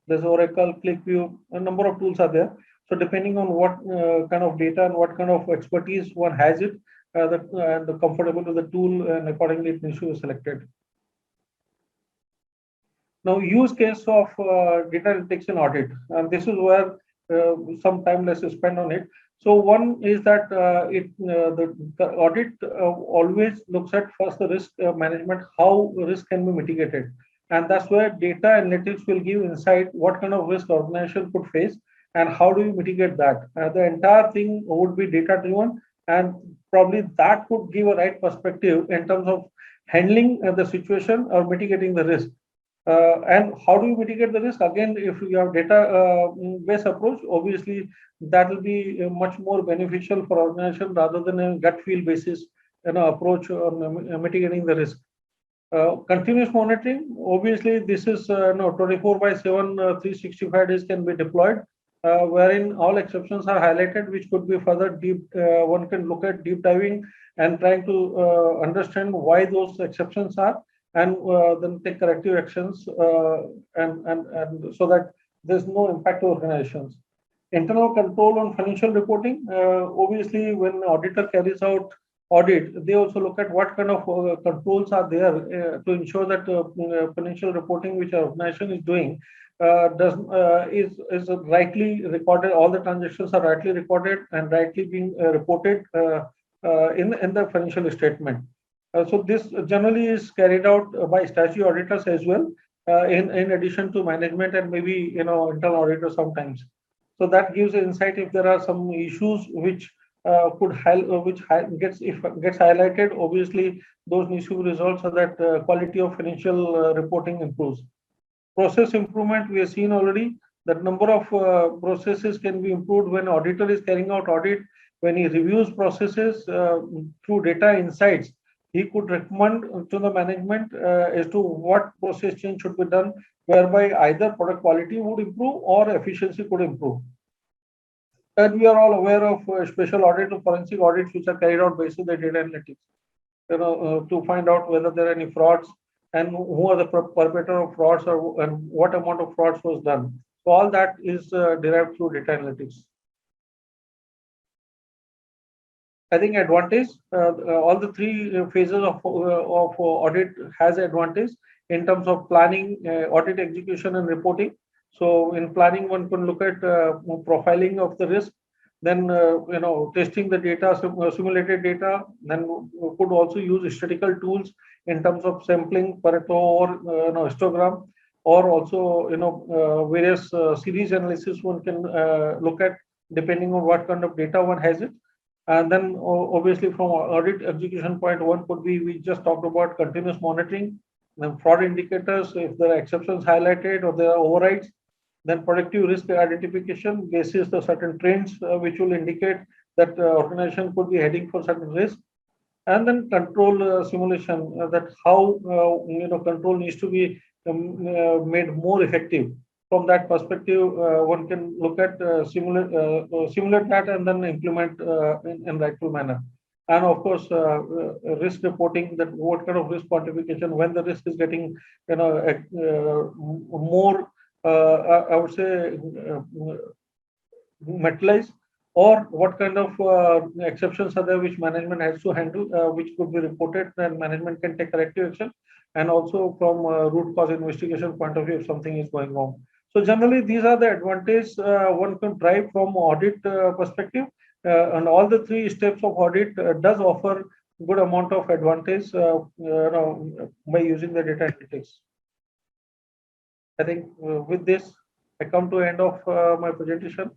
There's Oracle, ClickView. A number of tools are there. So depending on what kind of data and what kind of expertise one has it, the comfortable with the tool, and accordingly it needs to be selected. Now, use case of data analytics and audit, and this is where some time less is spent on it. So one is that the audit always looks at first the risk management, how risk can be mitigated, and that's where data analytics will give insight what kind of risk organization could face and how do you mitigate that. The entire thing would be data driven, and probably that could give a right perspective in terms of handling the situation or mitigating the risk. And how do you mitigate the risk? Again, if you have data-based approach, obviously that will be much more beneficial for organization rather than a gut feel basis approach on mitigating the risk. Continuous monitoring, obviously this is 24/7, 365 days can be deployed, wherein all exceptions are highlighted, which could be further deep. One can look at deep diving and trying to understand why those exceptions are, and then take corrective actions, and so that there's no impact to organizations. Internal control on financial reporting. Obviously, when auditor carries out audit, they also look at what kind of controls are there to ensure that financial reporting which our organization is doing is rightly recorded. All the transactions are rightly recorded and rightly being reported in the financial statement. So this generally is carried out by statutory auditors as well, in addition to management and maybe internal auditors sometimes. So that gives insight if there are some issues which gets highlighted. Obviously, those need to be resolved so that quality of financial reporting improves. Process improvement, we have seen already that number of processes can be improved when auditor is carrying out audit. When he reviews processes through data insights, he could recommend to the management as to what process change should be done, whereby either product quality would improve or efficiency could improve. And we are all aware of special audit or forensic audits which are carried out based on the data analytics, to find out whether there are any frauds and who are the perpetrator of frauds and what amount of frauds was done. So all that is derived through data analytics. I think advantage, all the three phases of audit has advantage in terms of planning, audit execution and reporting. So in planning, one can look at profiling of the risk, then testing the data, simulated data, then we could also use statistical tools in terms of sampling, Pareto or histogram, or also, various series analysis one can look at depending on what kind of data one has it. And then obviously from audit execution point, one could be, we just talked about continuous monitoring, then fraud indicators, if there are exceptions highlighted or there are overrides, then predictive risk identification basis the certain trends which will indicate that organization could be heading for certain risk, and then control simulation, that how control needs to be made more effective. From that perspective, one can look at simulate that and then implement in the actual manner. And of course, risk reporting, that what kind of risk quantification when the risk is getting more, I would say, materialized, or what kind of exceptions are there which management has to handle, which could be reported, and management can take corrective action, and also from root cause investigation point of view if something is going wrong. So generally, these are the advantages one can drive from audit perspective, and all the three steps of audit does offer good amount of advantage by using the data analytics. I think with this, I come to end of my presentation.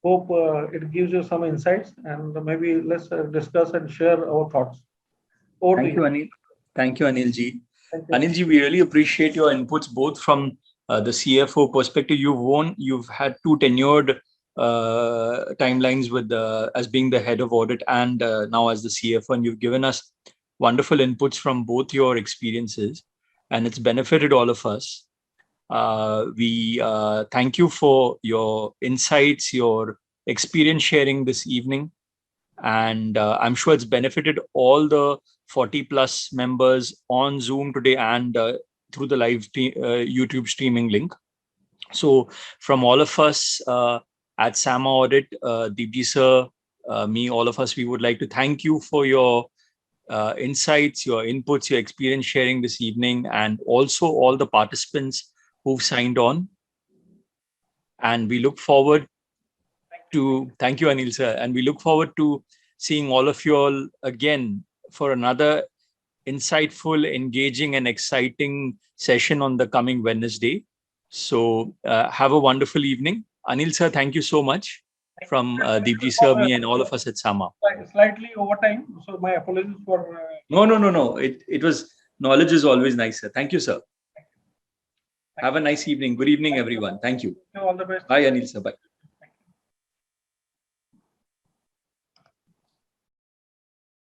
Hope it gives you some insights, and maybe let's discuss and share our thoughts. Over Thank you, Anil. Thank you, Anil ji. Thank you. Anil ji, we really appreciate your inputs, both from the CFO perspective. You've had 2 tenured timelines with as being the head of audit and now as the CFO, and you've given us wonderful inputs from both your experiences, and it's benefited all of us. We thank you for your insights, your experience sharing this evening, and I'm sure it's benefited all the 40+ members on Zoom today and through the live YouTube streaming link. So from all of us at SAMA Audit, Deepji sir, me, all of us, we would like to thank you for your insights, your inputs, your experience sharing this evening, and also all the participants who've signed on. And we look forward to, thank you, Anil sir, and we look forward to seeing all of you all again for another insightful, engaging, and exciting session on the coming Wednesday. So have a wonderful evening. Anil sir, thank you so much from Deepji sir, me, and all of us at SAMA. Slightly over time, so my apologies for. No. It was, knowledge is always nice, sir. Thank you, sir. Have a nice evening. Good evening, everyone. Thank you. All the best. Bye, Anil sir. Bye.